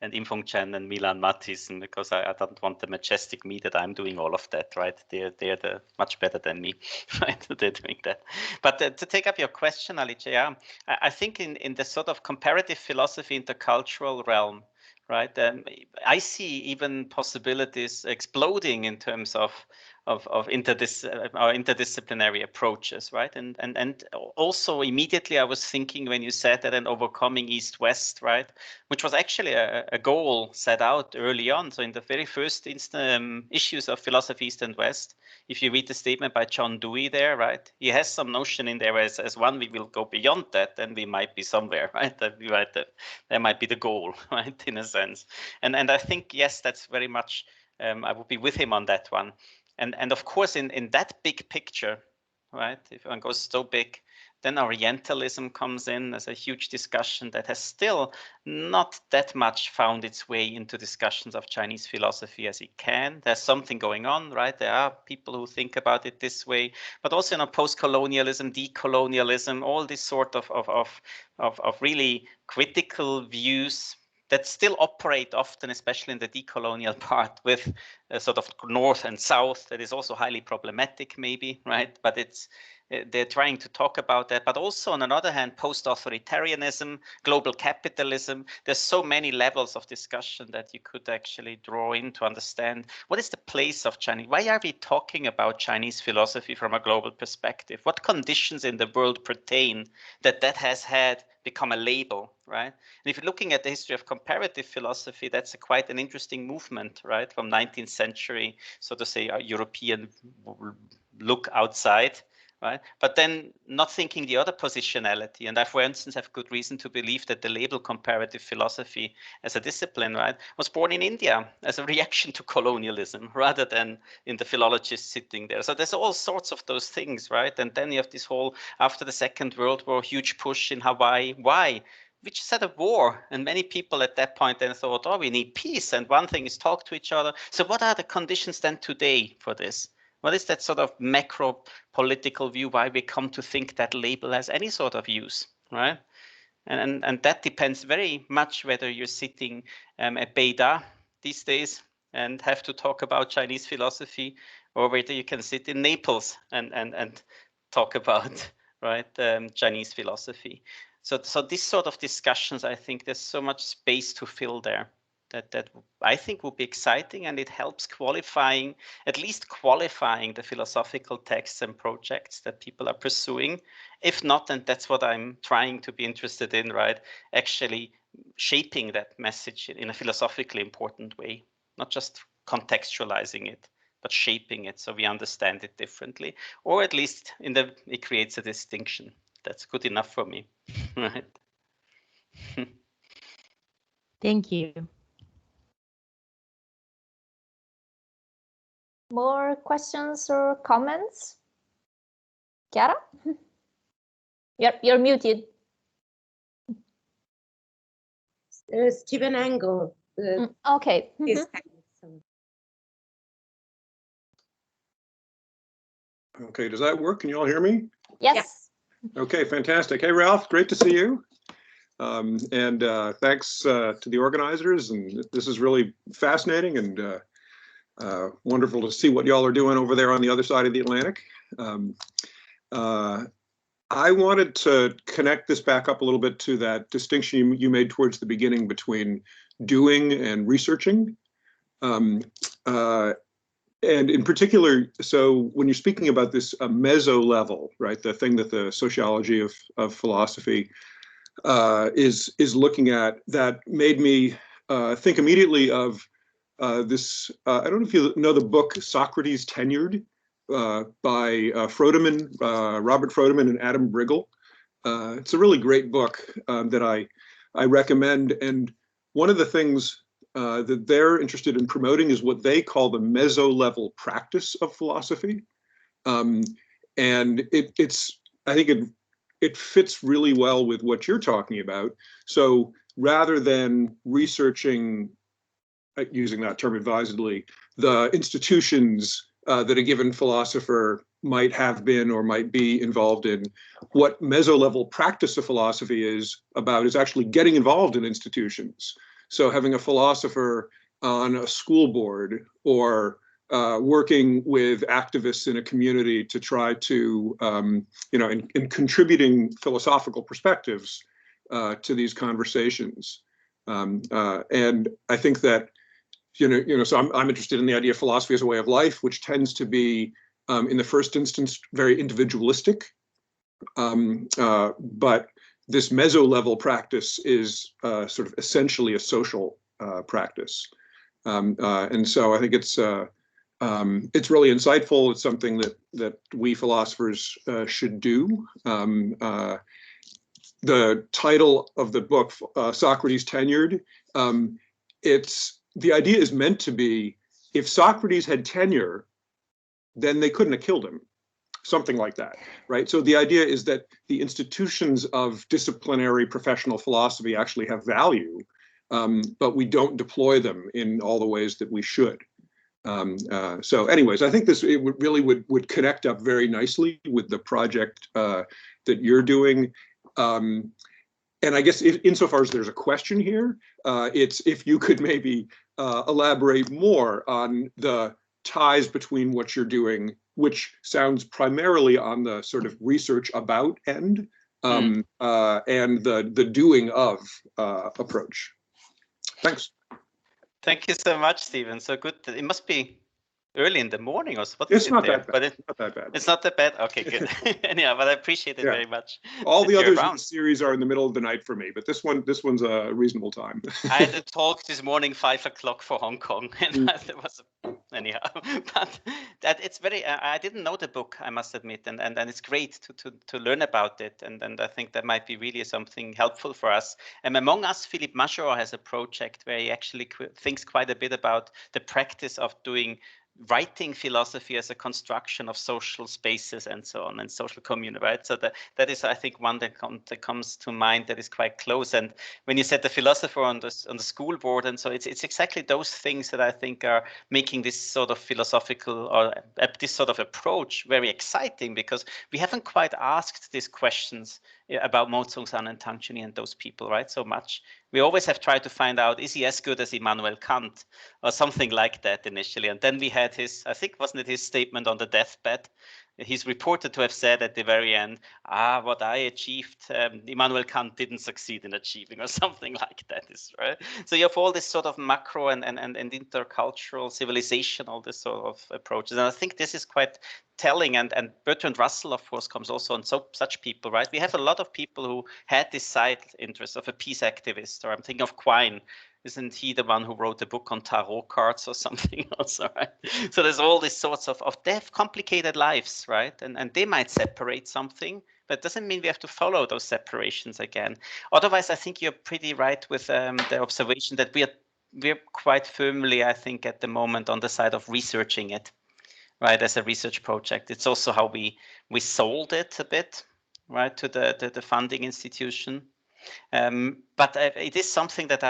and Imfong Chen and Milan Mathiesen, because I don't want the majestic me that I'm doing all of that, right? They're much better than me, right? They're doing that. But to take up your question, Alice, yeah, I think in the sort of comparative philosophy intercultural realm, right? I see even possibilities exploding in terms of interdisciplinary approaches, right? And also immediately I was thinking when you said that, and overcoming East-West, right, which was actually a goal set out early on. So in the very first issues of Philosophy East and West, if you read the statement by John Dewey there, right, he has some notion in there as one, we will go beyond that, then we might be somewhere, right? That might be the goal, right, in a sense. And I think, yes, that's very much, I would be with him on that one. And of course, in that big picture, right, if one goes so big, then Orientalism comes in as a huge discussion that has still not that much found its way into discussions of Chinese philosophy as it can. There's something going on, right? There are people who think about it this way, but also, you know, post-colonialism, decolonialism, all this sort of really critical views that still operate often, especially in the decolonial part, with a sort of north and south that is also highly problematic, maybe, right? But they're trying to talk about that. But also, on another hand, post-authoritarianism, global capitalism. There's so many levels of discussion that you could actually draw in to understand what is the place of Chinese. Why are we talking about Chinese philosophy from a global perspective? What conditions in the world pertain that has had become a label, right? And if you're looking at the history of comparative philosophy, that's quite an interesting movement, right? From 19th century, so to say, a European look outside, right? But then not thinking the other positionality. And I, for instance, have good reason to believe that the label comparative philosophy as a discipline, right, was born in India as a reaction to colonialism rather than in the philologists sitting there. So there's all sorts of those things, right? And then you have this whole, after the Second World War, huge push in Hawaii. Why? Which set a war, and many people at that point then thought, oh, we need peace, and one thing is talk to each other. So what are the conditions then today for this? What is that sort of macro political view why we come to think that label has any sort of use, right? And that depends very much whether you're sitting at Beida these days and have to talk about Chinese philosophy, or whether you can sit in Naples and talk about, right, Chinese philosophy. So this sort of discussions, I think there's so much space to fill there. That I think would be exciting, and it helps qualifying, at least qualifying the philosophical texts and projects that people are pursuing. If not, then that's what I'm trying to be interested in, right? Actually shaping that message in a philosophically important way, not just contextualizing it, but shaping it so we understand it differently, or at least it creates a distinction. That's good enough for me, right? Thank you. More questions or comments? Chiara? You're muted. Stephen Angle. Okay. Okay, does that work? Can you all hear me? Yes. Okay, fantastic. Hey, Ralph, great to see you. Thanks to the organizers. And this is really fascinating and wonderful to see what y'all are doing over there on the other side of the Atlantic. I wanted to connect this back up a little bit to that distinction you made towards the beginning between doing and researching. And in particular, so when you're speaking about this mesolevel, right, the thing that the sociology of philosophy is looking at, that made me think immediately of this. I don't know if you know the book Socrates Tenured by Robert Frodeman and Adam Briggle. It's a really great book that I recommend. And one of the things that they're interested in promoting is what they call the mesolevel practice of philosophy. And I think it fits really well with what you're talking about. So rather than researching, using that term advisedly, the institutions that a given philosopher might have been or might be involved in, what mesolevel practice of philosophy is about is actually getting involved in institutions. So having a philosopher on a school board, or working with activists in a community to try to, in contributing philosophical perspectives to these conversations. And I think that So I'm interested in the idea of philosophy as a way of life, which tends to be, in the first instance, very individualistic. But this meso-level practice is sort of essentially a social practice. And so I think it's really insightful. It's something that we philosophers should do. The title of the book, Socrates Tenured, the idea is meant to be, if Socrates had tenure, then they couldn't have killed him. Something like that, right? So the idea is that the institutions of disciplinary professional philosophy actually have value, but we don't deploy them in all the ways that we should. So anyways, I think it really would connect up very nicely with the project that you're doing. And I guess insofar as there's a question here, it's if you could maybe elaborate more on the ties between what you're doing, which sounds primarily on the sort of research about end, and the doing of approach. Thanks. Thank you so much, Stephen. So good. It must be early in the morning or what? It's not that bad. But it's not that bad. It's not that bad. Okay, good. Anyhow, but I appreciate it very much. All the others in the series are in the middle of the night for me, but this one's a reasonable time. I had a talk this morning, 5 o'clock for Hong Kong, and it was anyhow. But that it's very. I didn't know the book, I must admit, and it's great to learn about it, and I think that might be really something helpful for us. And among us, Philippe Major has a project where he actually thinks quite a bit about the practice of writing philosophy as a construction of social spaces and so on, and social community, right? So that is, I think, one that comes to mind that is quite close. And when you said the philosopher on the school board, and so it's exactly those things that I think are making this sort of philosophical or this sort of approach very exciting, because we haven't quite asked these questions about Mao Zedong and Tang Chunyi and those people, right? So much. We always have tried to find out, is he as good as Immanuel Kant or something like that initially? And then we had I think, wasn't it his statement on the deathbed? He's reported to have said at the very end, what I achieved, Immanuel Kant didn't succeed in achieving, or something like that, is right. So you have all this sort of macro and intercultural civilization, all this sort of approaches. And I think this is quite telling. And Bertrand Russell, of course, comes also on such people, right? We have a lot of people who had this side interest of a peace activist, or I'm thinking of Quine. Isn't he the one who wrote a book on tarot cards or something also, right? So there's all these sorts of they have complicated lives, right? And they might separate something, but it doesn't mean we have to follow those separations again. Otherwise, I think you're pretty right with the observation that we're quite firmly, I think, at the moment on the side of researching it, right, as a research project. It's also how we sold it a bit, right, to the funding institution. But it is something that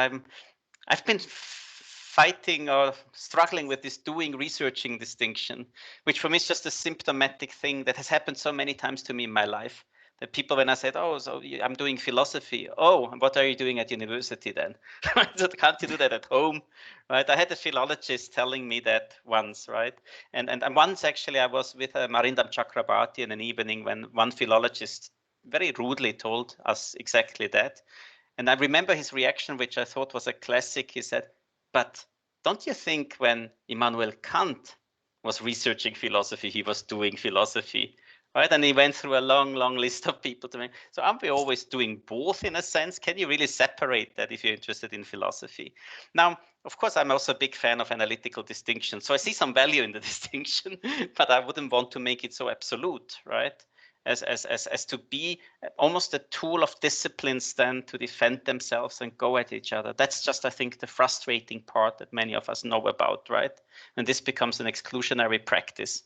I've been fighting or struggling with, this researching distinction, which for me is just a symptomatic thing that has happened so many times to me in my life. That people, when I said, so I'm doing philosophy, what are you doing at university then? So can't you do that at home, right? I had a philologist telling me that once, right? And once actually I was with Marindam Chakrabarti in an evening when one philologist very rudely told us exactly that. And I remember his reaction, which I thought was a classic. He said, but don't you think when Immanuel Kant was researching philosophy, he was doing philosophy, right? And he went through a long, long list of people to me. So aren't we always doing both in a sense? Can you really separate that if you're interested in philosophy? Now, of course, I'm also a big fan of analytical distinction. So I see some value in the distinction, but I wouldn't want to make it so absolute, right? As to be almost a tool of disciplines then to defend themselves and go at each other. That's just, I think, the frustrating part that many of us know about, right? And this becomes an exclusionary practice.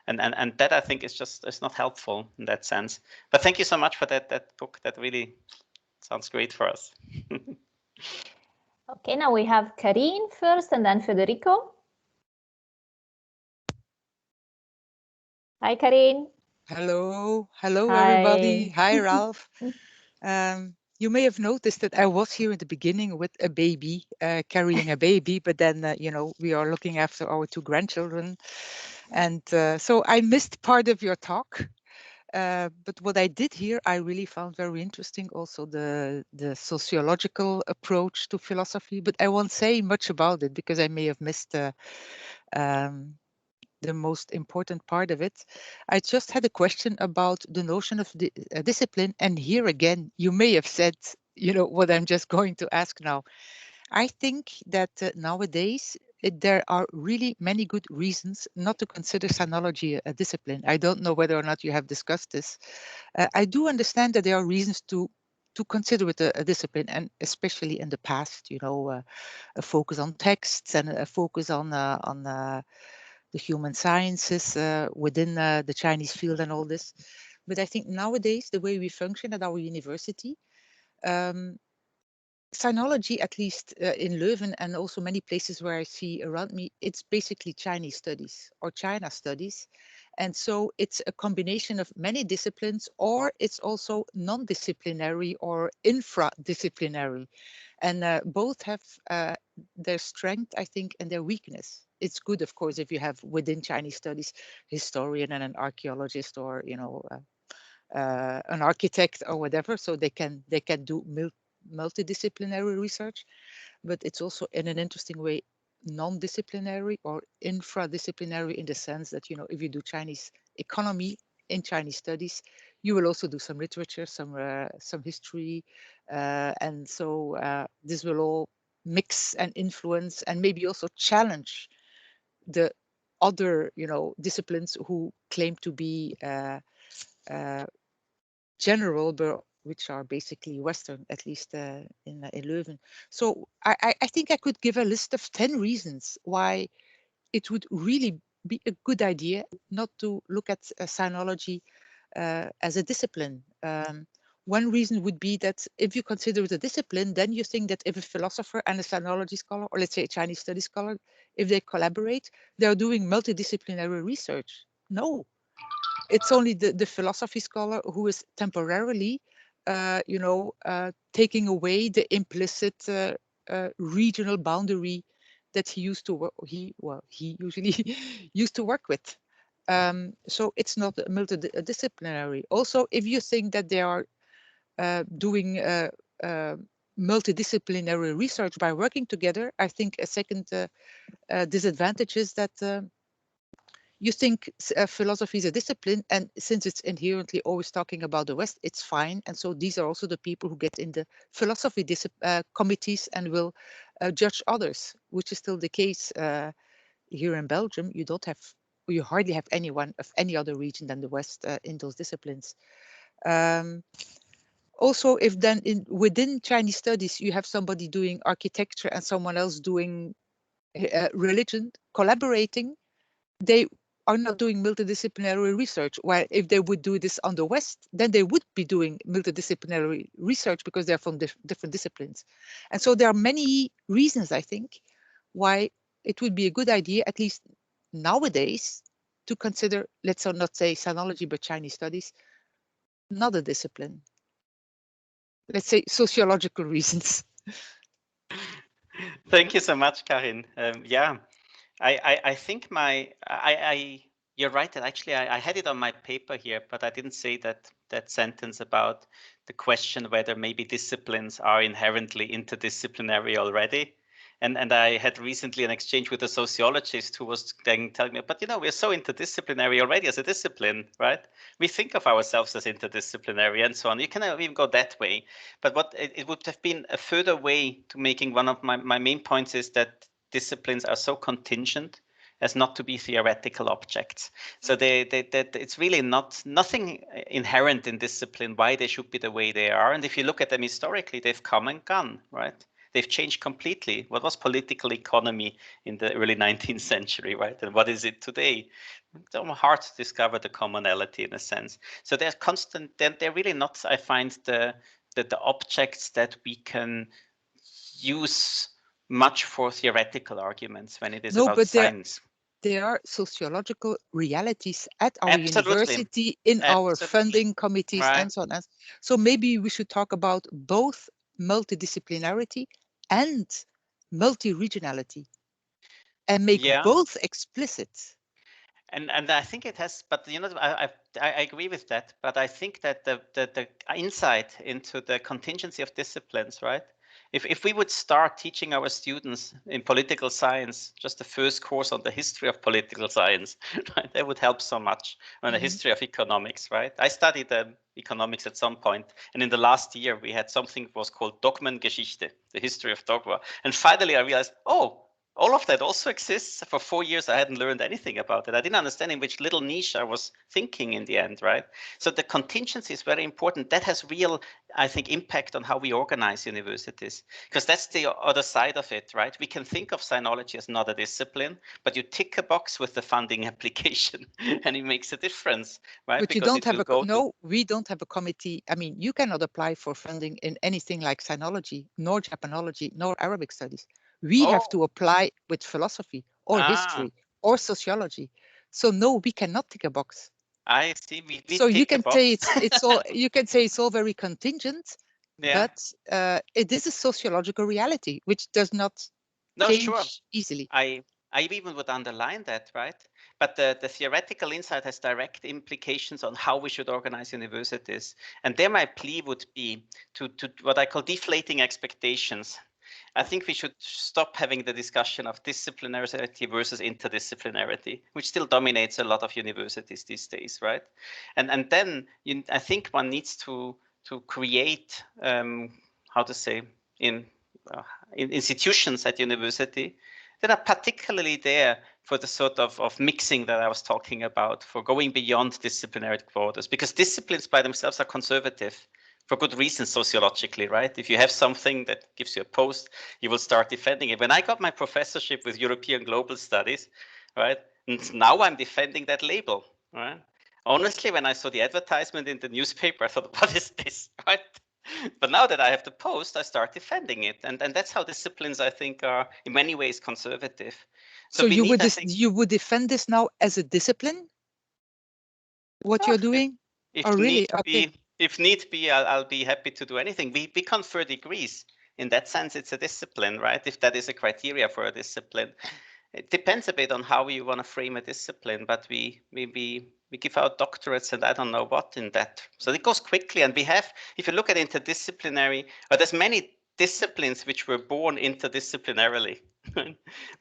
And that, I think, it's not helpful in that sense. But thank you so much for that book. That really sounds great for us. Okay, now we have Karine first and then Federico. Hi, Karine. Hello, everybody. Hi, Ralph. You may have noticed that I was here in the beginning with a baby, carrying a baby, but then, we are looking after our 2 grandchildren. And so I missed part of your talk. But what I did here, I really found very interesting. Also, the sociological approach to philosophy. But I won't say much about it because I may have missed the most important part of it. I just had a question about the notion of discipline. And here again, you may have said, you know, what I'm just going to ask now. I think that nowadays there are really many good reasons not to consider sinology a discipline. I don't know whether or not you have discussed this. I do understand that there are reasons to consider it a discipline, and especially in the past, you know, a focus on texts and a focus on the human sciences within the Chinese field and all this. But I think nowadays, the way we function at our university, sinology, at least in Leuven and also many places where I see around me, it's basically Chinese studies or China studies. And so it's a combination of many disciplines, or it's also non-disciplinary or infradisciplinary. And both have their strength, I think, and their weakness. It's good, of course, if you have within Chinese studies historian and an archaeologist, or you know, an architect or whatever, so they can do multidisciplinary research. But it's also in an interesting way non-disciplinary or infradisciplinary, in the sense that, you know, if you do Chinese economy in Chinese studies, you will also do some literature, some history, and so this will all mix and influence and maybe also challenge the other, you know, disciplines who claim to be general, but which are basically Western, at least in Leuven. So I think I could give a list of 10 reasons why it would really be a good idea not to look at sinology as a discipline. One reason would be that if you consider it a discipline, then you think that if a philosopher and a sinology scholar, or let's say a Chinese studies scholar, if they collaborate, they're doing multidisciplinary research. No, it's only the philosophy scholar who is temporarily, taking away the implicit regional boundary that he used to work. He usually used to work with. So it's not multidisciplinary. Also, if you think that they are doing multidisciplinary research by working together, I think a second disadvantage is that you think philosophy is a discipline, and since it's inherently always talking about the West, it's fine. And so these are also the people who get in the philosophy committees and will judge others, which is still the case here in Belgium. You hardly have anyone of any other region than the West in those disciplines. Also, if then within Chinese studies, you have somebody doing architecture and someone else doing religion, collaborating, they are not doing multidisciplinary research. While if they would do this on the West, then they would be doing multidisciplinary research because they're from different disciplines. And so there are many reasons, I think, why it would be a good idea, at least nowadays, to consider, let's not say sinology, but Chinese studies, not a discipline. Let's say sociological reasons. Thank you so much, Karin. Yeah, I think you're right that actually I had it on my paper here, but I didn't say that sentence about the question whether maybe disciplines are inherently interdisciplinary already. And I had recently an exchange with a sociologist who was then telling me, but you know, we're so interdisciplinary already as a discipline, right? We think of ourselves as interdisciplinary and so on. You can even go that way. But what it would have been a further way to making one of my main points is that disciplines are so contingent as not to be theoretical objects. So that it's really nothing inherent in discipline why they should be the way they are. And if you look at them historically, they've come and gone, right? They've changed completely. What was political economy in the early 19th century, right? And what is it today? It's hard to discover the commonality in a sense. So they're constant. They're really not, I find, the objects that we can use much for theoretical arguments when it is about science. There are sociological realities at our university, in our funding committees, right, and so on. So maybe we should talk about both multidisciplinarity and multi-regionality and make both explicit. And I think it has, but you know, I agree with that. But I think that the insight into the contingency of disciplines, right? If we would start teaching our students in political science, just the first course on the history of political science, right, that would help so much. On the history of economics, right? I studied economics at some point, and in the last year we had something that was called Dogmengeschichte, the history of dogma. And finally I realized, oh, all of that also exists. For 4 years, I hadn't learned anything about it. I didn't understand in which little niche I was thinking in the end, right? So the contingency is very important. That has real, I think, impact on how we organize universities, because that's the other side of it, right? We can think of sinology as not a discipline, but you tick a box with the funding application and it makes a difference, right? But because you don't have we don't have a committee. I mean, you cannot apply for funding in anything like sinology, nor Japanology, nor Arabic studies. We have to apply with philosophy or history or sociology. So no, we cannot tick a box. I see. We So you tick a can box. say it's all you can say it's all very contingent, Yeah. but it is a sociological reality which does not change easily. I even would underline that, right? But the theoretical insight has direct implications on how we should organize universities. And there my plea would be to what I call deflating expectations. I think we should stop having the discussion of disciplinarity versus interdisciplinarity, which still dominates a lot of universities these days, right? And then I think one needs to create, how to say, in institutions at university that are particularly there for the sort of mixing that I was talking about, for going beyond disciplinary borders, because disciplines by themselves are conservative for good reasons sociologically, right? If you have something that gives you a post, you will start defending it. When I got my professorship with European Global Studies, right, and now I'm defending that label, right? Honestly, when I saw the advertisement in the newspaper, I thought, what is this, right? But now that I have the post, I start defending it. And that's how disciplines, I think, are in many ways conservative. So you would defend this now as a discipline? What you're doing? Really? Okay. If need be, I'll be happy to do anything. We confer degrees. In that sense, it's a discipline, right? If that is a criteria for a discipline. It depends a bit on how you want to frame a discipline, but we give out doctorates and I don't know what in that. So it goes quickly, and we have, if you look at interdisciplinary, there's many disciplines which were born interdisciplinarily,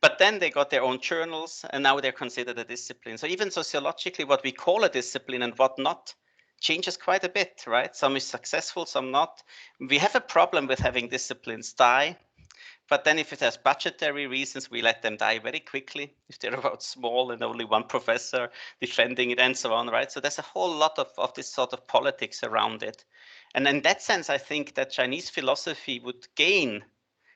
but then they got their own journals and now they're considered a discipline. So even sociologically, what we call a discipline and what not changes quite a bit, right? Some is successful, some not. We have a problem with having disciplines die. But then if it has budgetary reasons, we let them die very quickly if they're about small and only one professor defending it and so on, right? So there's a whole lot of this sort of politics around it. And in that sense, I think that Chinese philosophy would gain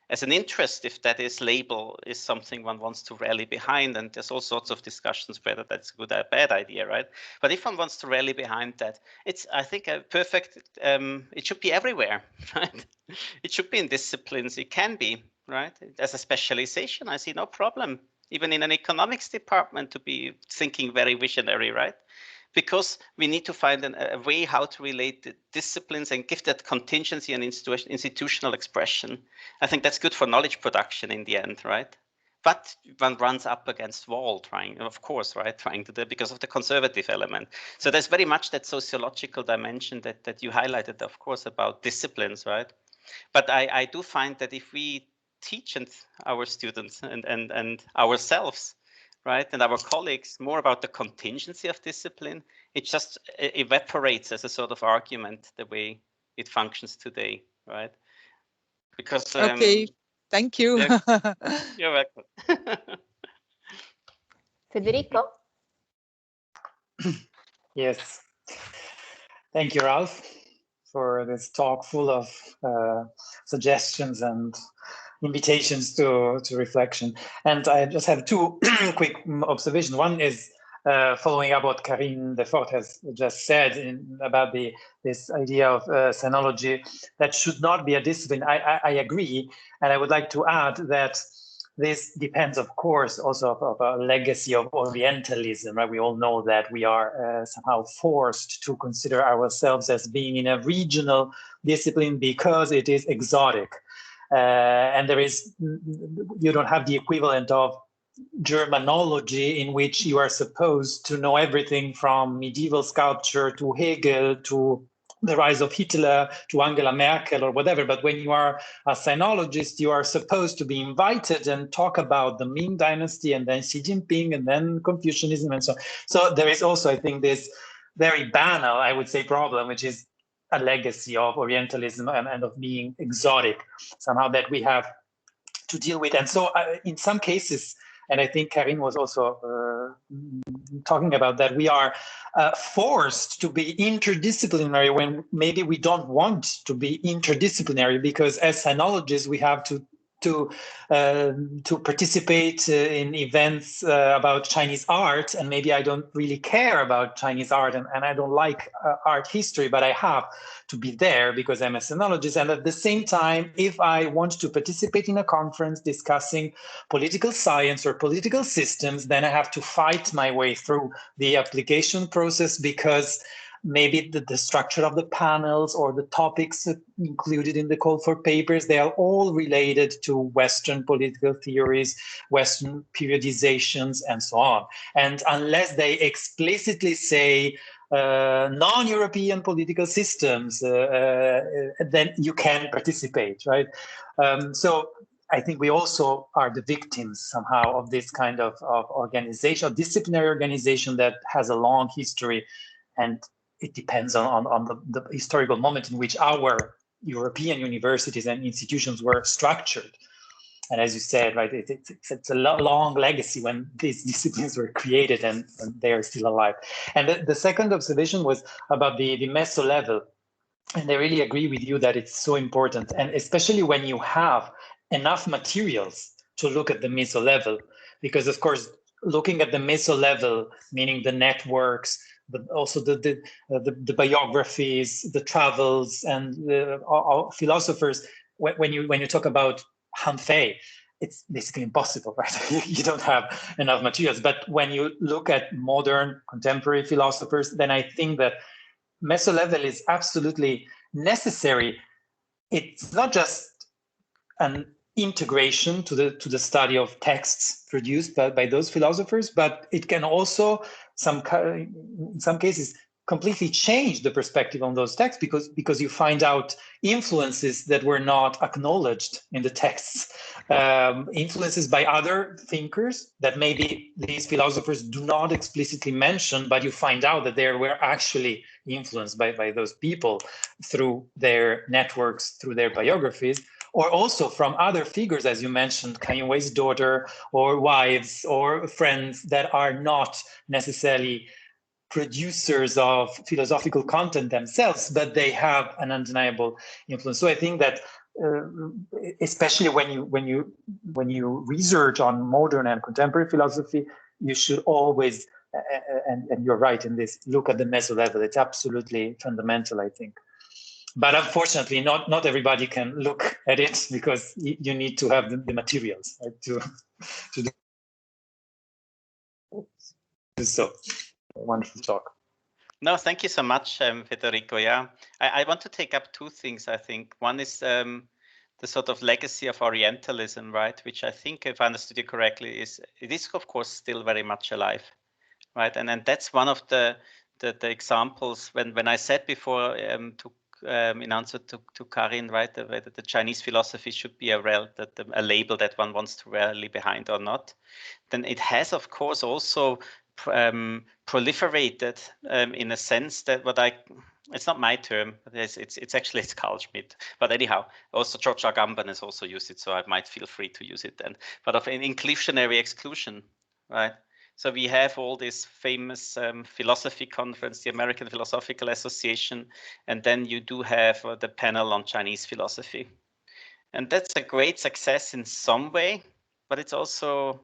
as an interest if that is label is something one wants to rally behind. And there's all sorts of discussions whether that's a good or bad idea, right? But if one wants to rally behind that, it's, I think, a perfect, it should be everywhere, right? It should be in disciplines. It can be, right? As a specialization, I see no problem, even in an economics department, to be thinking very visionary, right? Because we need to find a way how to relate the disciplines and give that contingency and institutional expression. I think that's good for knowledge production in the end, right? But one runs up against wall trying, of course, right? Trying to do because of the conservative element. So there's very much that sociological dimension that you highlighted, of course, about disciplines, right? But I do find that if we teach our students and ourselves, right, and our colleagues more about the contingency of discipline, it just evaporates as a sort of argument the way it functions today, right? Because okay, thank you. You're welcome. Federico? Yes. Thank you, Ralph, for this talk full of suggestions and invitations to reflection. And I just have two quick observations. One is following up what Karine Defort has just said about this idea of sinology that should not be a discipline. I agree, and I would like to add that this depends, of course, also of a legacy of Orientalism, right? We all know that we are somehow forced to consider ourselves as being in a regional discipline because it is exotic. And you don't have the equivalent of Germanology in which you are supposed to know everything from medieval sculpture to Hegel to the rise of Hitler to Angela Merkel or whatever. But when you are a sinologist, you are supposed to be invited and talk about the Ming Dynasty and then Xi Jinping and then Confucianism and so on. So there is also, I think, this very banal, I would say, problem, which is a legacy of Orientalism and of being exotic somehow that we have to deal with. And so in some cases, and I think Karin was also talking about that, we are forced to be interdisciplinary when maybe we don't want to be interdisciplinary, because as sinologists, we have to participate in events about Chinese art, and maybe I don't really care about Chinese art and I don't like art history, but I have to be there because I'm a sinologist. And at the same time, if I want to participate in a conference discussing political science or political systems, then I have to fight my way through the application process, because maybe the structure of the panels or the topics included in the call for papers, they are all related to Western political theories, Western periodizations, and so on. And unless they explicitly say non-European political systems, then you can participate, right? So I think we also are the victims somehow of this kind of organization, of disciplinary organization that has a long history, and it depends on the historical moment in which our European universities and institutions were structured. And as you said, right, it's a long legacy when these disciplines were created and they are still alive. And the second observation was about the mesolevel. And I really agree with you that it's so important. And especially when you have enough materials to look at the mesolevel, because of course, looking at the mesolevel, meaning the networks, but also the biographies, the travels, and the philosophers. When you talk about Han Fei, it's basically impossible, right? You don't have enough materials. But when you look at modern contemporary philosophers, then I think that mesolevel is absolutely necessary. It's not just an integration to the study of texts produced by those philosophers, but it can also, in some cases, completely change the perspective on those texts, because you find out influences that were not acknowledged in the texts, influences by other thinkers that maybe these philosophers do not explicitly mention, but you find out that they were actually influenced by those people through their networks, through their biographies, or also from other figures, as you mentioned, Kanye West's daughter, or wives, or friends that are not necessarily producers of philosophical content themselves, but they have an undeniable influence. So I think that especially when you research on modern and contemporary philosophy, you should always, and you're right in this, look at the mesolevel. It's absolutely fundamental, I think. But unfortunately, not everybody can look at it, because you need to have the materials, right, to do so. Wonderful talk. No, thank you so much, Federico. Yeah, I want to take up two things, I think. One is the sort of legacy of Orientalism, right? Which I think, if I understood you correctly, it is of course still very much alive, right? And that's one of the examples when I said before in answer to Karin, right, whether the Chinese philosophy should be a label that one wants to rally behind or not, then it has of course also proliferated in a sense that it's not my term, but it's actually Carl Schmitt. But anyhow, also George Agamben has also used it, so I might feel free to use it then. But of an inclusionary exclusion, right? So we have all this famous philosophy conference, the American Philosophical Association, and then you do have the panel on Chinese philosophy. And that's a great success in some way, but it also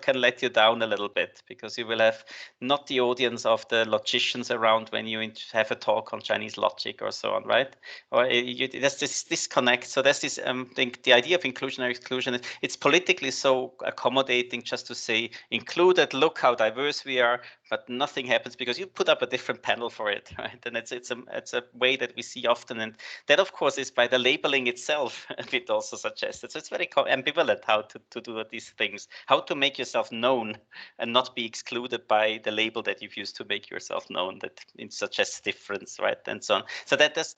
can let you down a little bit, because you will have not the audience of the logicians around when you have a talk on Chinese logic or so on, right? Or there's this disconnect. So there's this, I think the idea of inclusionary exclusion, it's politically so accommodating just to say included, look how diverse we are, but nothing happens because you put up a different panel for it, right? And it's a way that we see often, and that of course is by the labeling itself a bit also suggested. So it's very ambivalent how to do these things. how to make yourself known and not be excluded by the label that you've used to make yourself known, that it suggests difference, right, and so on. So that's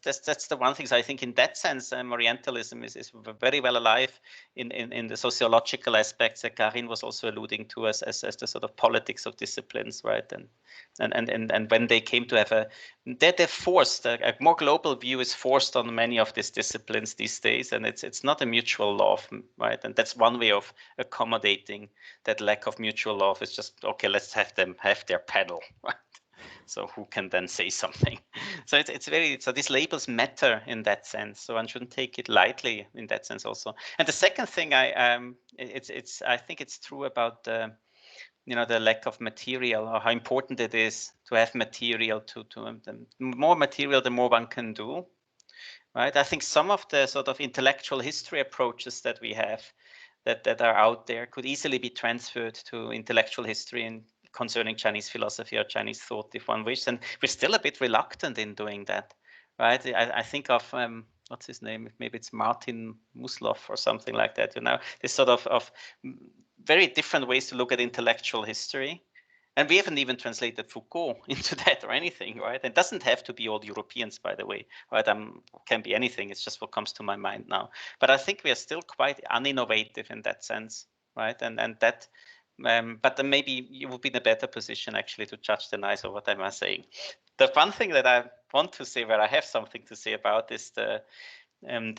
the one thing. So I think in that sense, Orientalism is very well alive in the sociological aspects that Karin was also alluding to as the sort of politics of disciplines, right, and when they came to have they're forced, a more global view is forced on many of these disciplines these days, and it's not a mutual love, right, and that's one way of accommodating that lack of mutual love. Is just, okay, let's have them have their panel, right, so who can then say something. So it's very, so these labels matter in that sense, so one shouldn't take it lightly in that sense also. And the second thing, I think it's true about the lack of material, or how important it is to have material, the more material, the more one can do, right? I think some of the sort of intellectual history approaches that we have that are out there could easily be transferred to intellectual history concerning Chinese philosophy or Chinese thought, if one wishes, and we're still a bit reluctant in doing that, right? I think of what's his name? Maybe it's Martin Musloff or something like that. This sort of very different ways to look at intellectual history. And we haven't even translated Foucault into that or anything, right? It doesn't have to be all Europeans, by the way, right? Can be anything. It's just what comes to my mind now. But I think we are still quite uninnovative in that sense, right? And that, but then maybe you will be in a better position actually to judge the nice of what am I saying. The one thing that I want to say, where I have something to say about, is the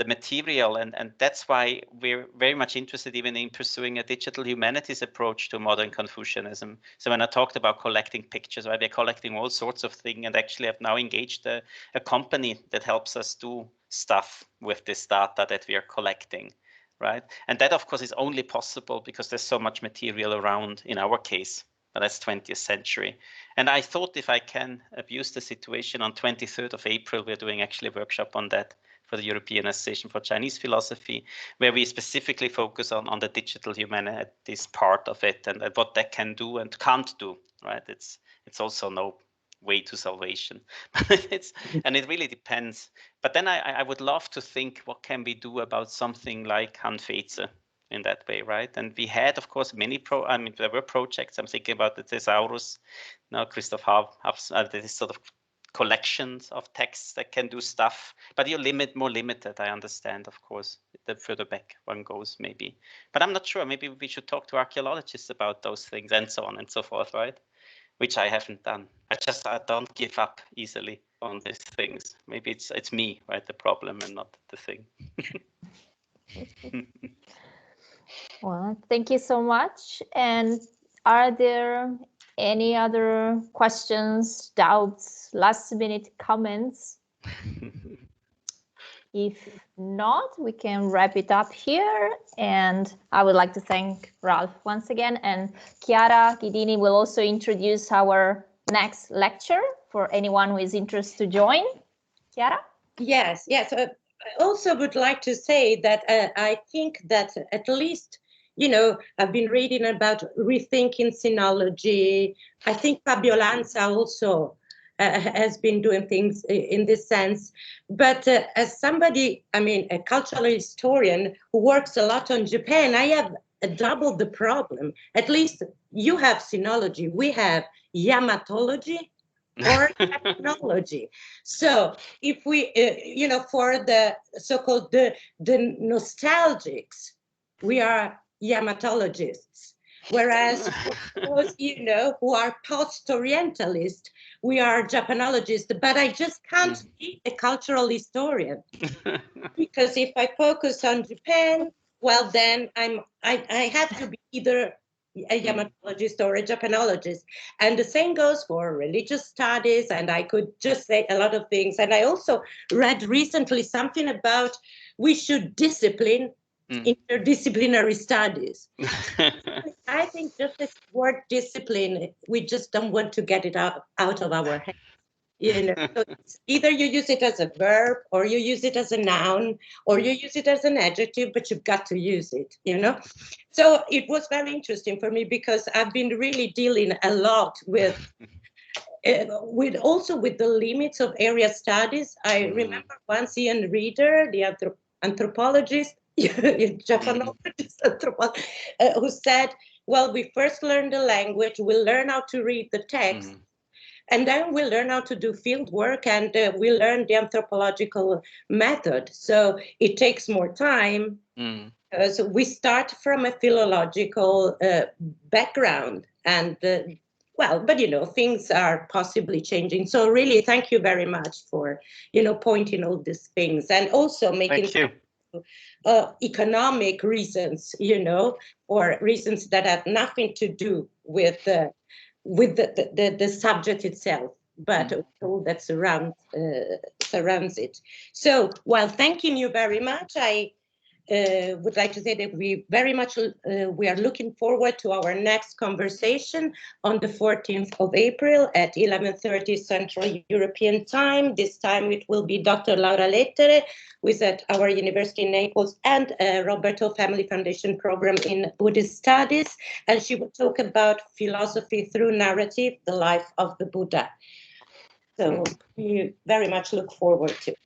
material, and that's why we're very much interested even in pursuing a digital humanities approach to modern Confucianism. So when I talked about collecting pictures, right, we're collecting all sorts of things, and actually have now engaged a company that helps us do stuff with this data that we are collecting, right? And that, of course, is only possible because there's so much material around in our case. But that's 20th century. And I thought, if I can abuse the situation, on 23rd of April, we're doing actually a workshop on that for the European Association for Chinese Philosophy, where we specifically focus on the digital humanities part of it, and what that can do and can't do, right? It's also no way to salvation, and it really depends. But then I would love to think, what can we do about something like Handfeze in that way, right? And we had, of course, there were projects. I'm thinking about the Thesaurus, now Christoph Habs, this sort of collections of texts that can do stuff, but you're more limited, I understand, of course, the further back one goes, maybe. But I'm not sure, maybe we should talk to archaeologists about those things, and so on and so forth, right? Which I haven't done. I don't give up easily on these things. Maybe it's me, right, the problem, and not the thing. Well, thank you so much. And are there any other questions, doubts, last minute comments? If not, we can wrap it up here. And I would like to thank Ralph once again. And Chiara Ghidini will also introduce our next lecture for anyone who is interested to join. Chiara? Yes. I also would like to say that I think that at least, I've been reading about rethinking sinology. I think Fabio Lanza also has been doing things in this sense. But as somebody, a cultural historian who works a lot on Japan, I have double the problem. At least you have sinology, we have yamatology or technology. So if we, for the so-called the nostalgics, we are yamatologists. Whereas those, who are post-Orientalist, we are Japanologists. But I just can't be a cultural historian, because if I focus on Japan, well, then I have to be either a Yamatologist or a Japanologist. And the same goes for religious studies, and I could just say a lot of things. And I also read recently something about we should discipline interdisciplinary studies. I think just this word discipline, we just don't want to get it out of our head. So either you use it as a verb, or you use it as a noun, or you use it as an adjective, but you've got to use it, So it was very interesting for me, because I've been really dealing a lot with also with the limits of area studies. I remember once Ian Reader, the anthropologist, Japanologist, who said, well, we first learn the language, we'll learn how to read the text, and then we'll learn how to do field work, and we'll learn the anthropological method. So it takes more time. So we start from a philological background, and well, but you know, things are possibly changing. So really, thank you very much for, you know, pointing all these things, and also making economic reasons, you know, or reasons that have nothing to do with the subject itself, but all that surrounds it. So while thanking you very much, I would like to say that we very much we are looking forward to our next conversation on the 14th of April at 11:30 Central European Time. This time it will be Dr. Laura Lettere, who is at our University in Naples and Roberto Family Foundation program in Buddhist Studies, and she will talk about philosophy through narrative, the life of the Buddha. So we very much look forward to it.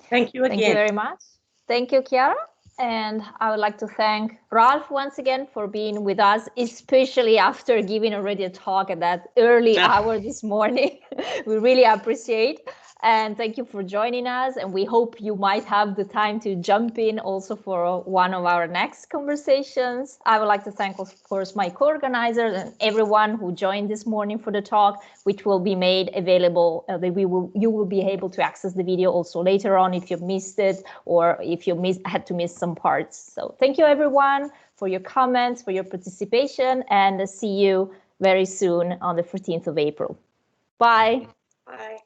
Thank you again. Thank you very much. Thank you, Chiara. And I would like to thank Ralph once again for being with us, especially after giving already a talk at that early hour this morning. We really appreciate. And thank you for joining us. And we hope you might have the time to jump in also for one of our next conversations. I would like to thank, of course, my co-organizers and everyone who joined this morning for the talk, which will be made available. You will be able to access the video also later on if you missed it, or if you had to miss some parts. So thank you, everyone, for your comments, for your participation, and see you very soon on the 14th of April. Bye. Bye.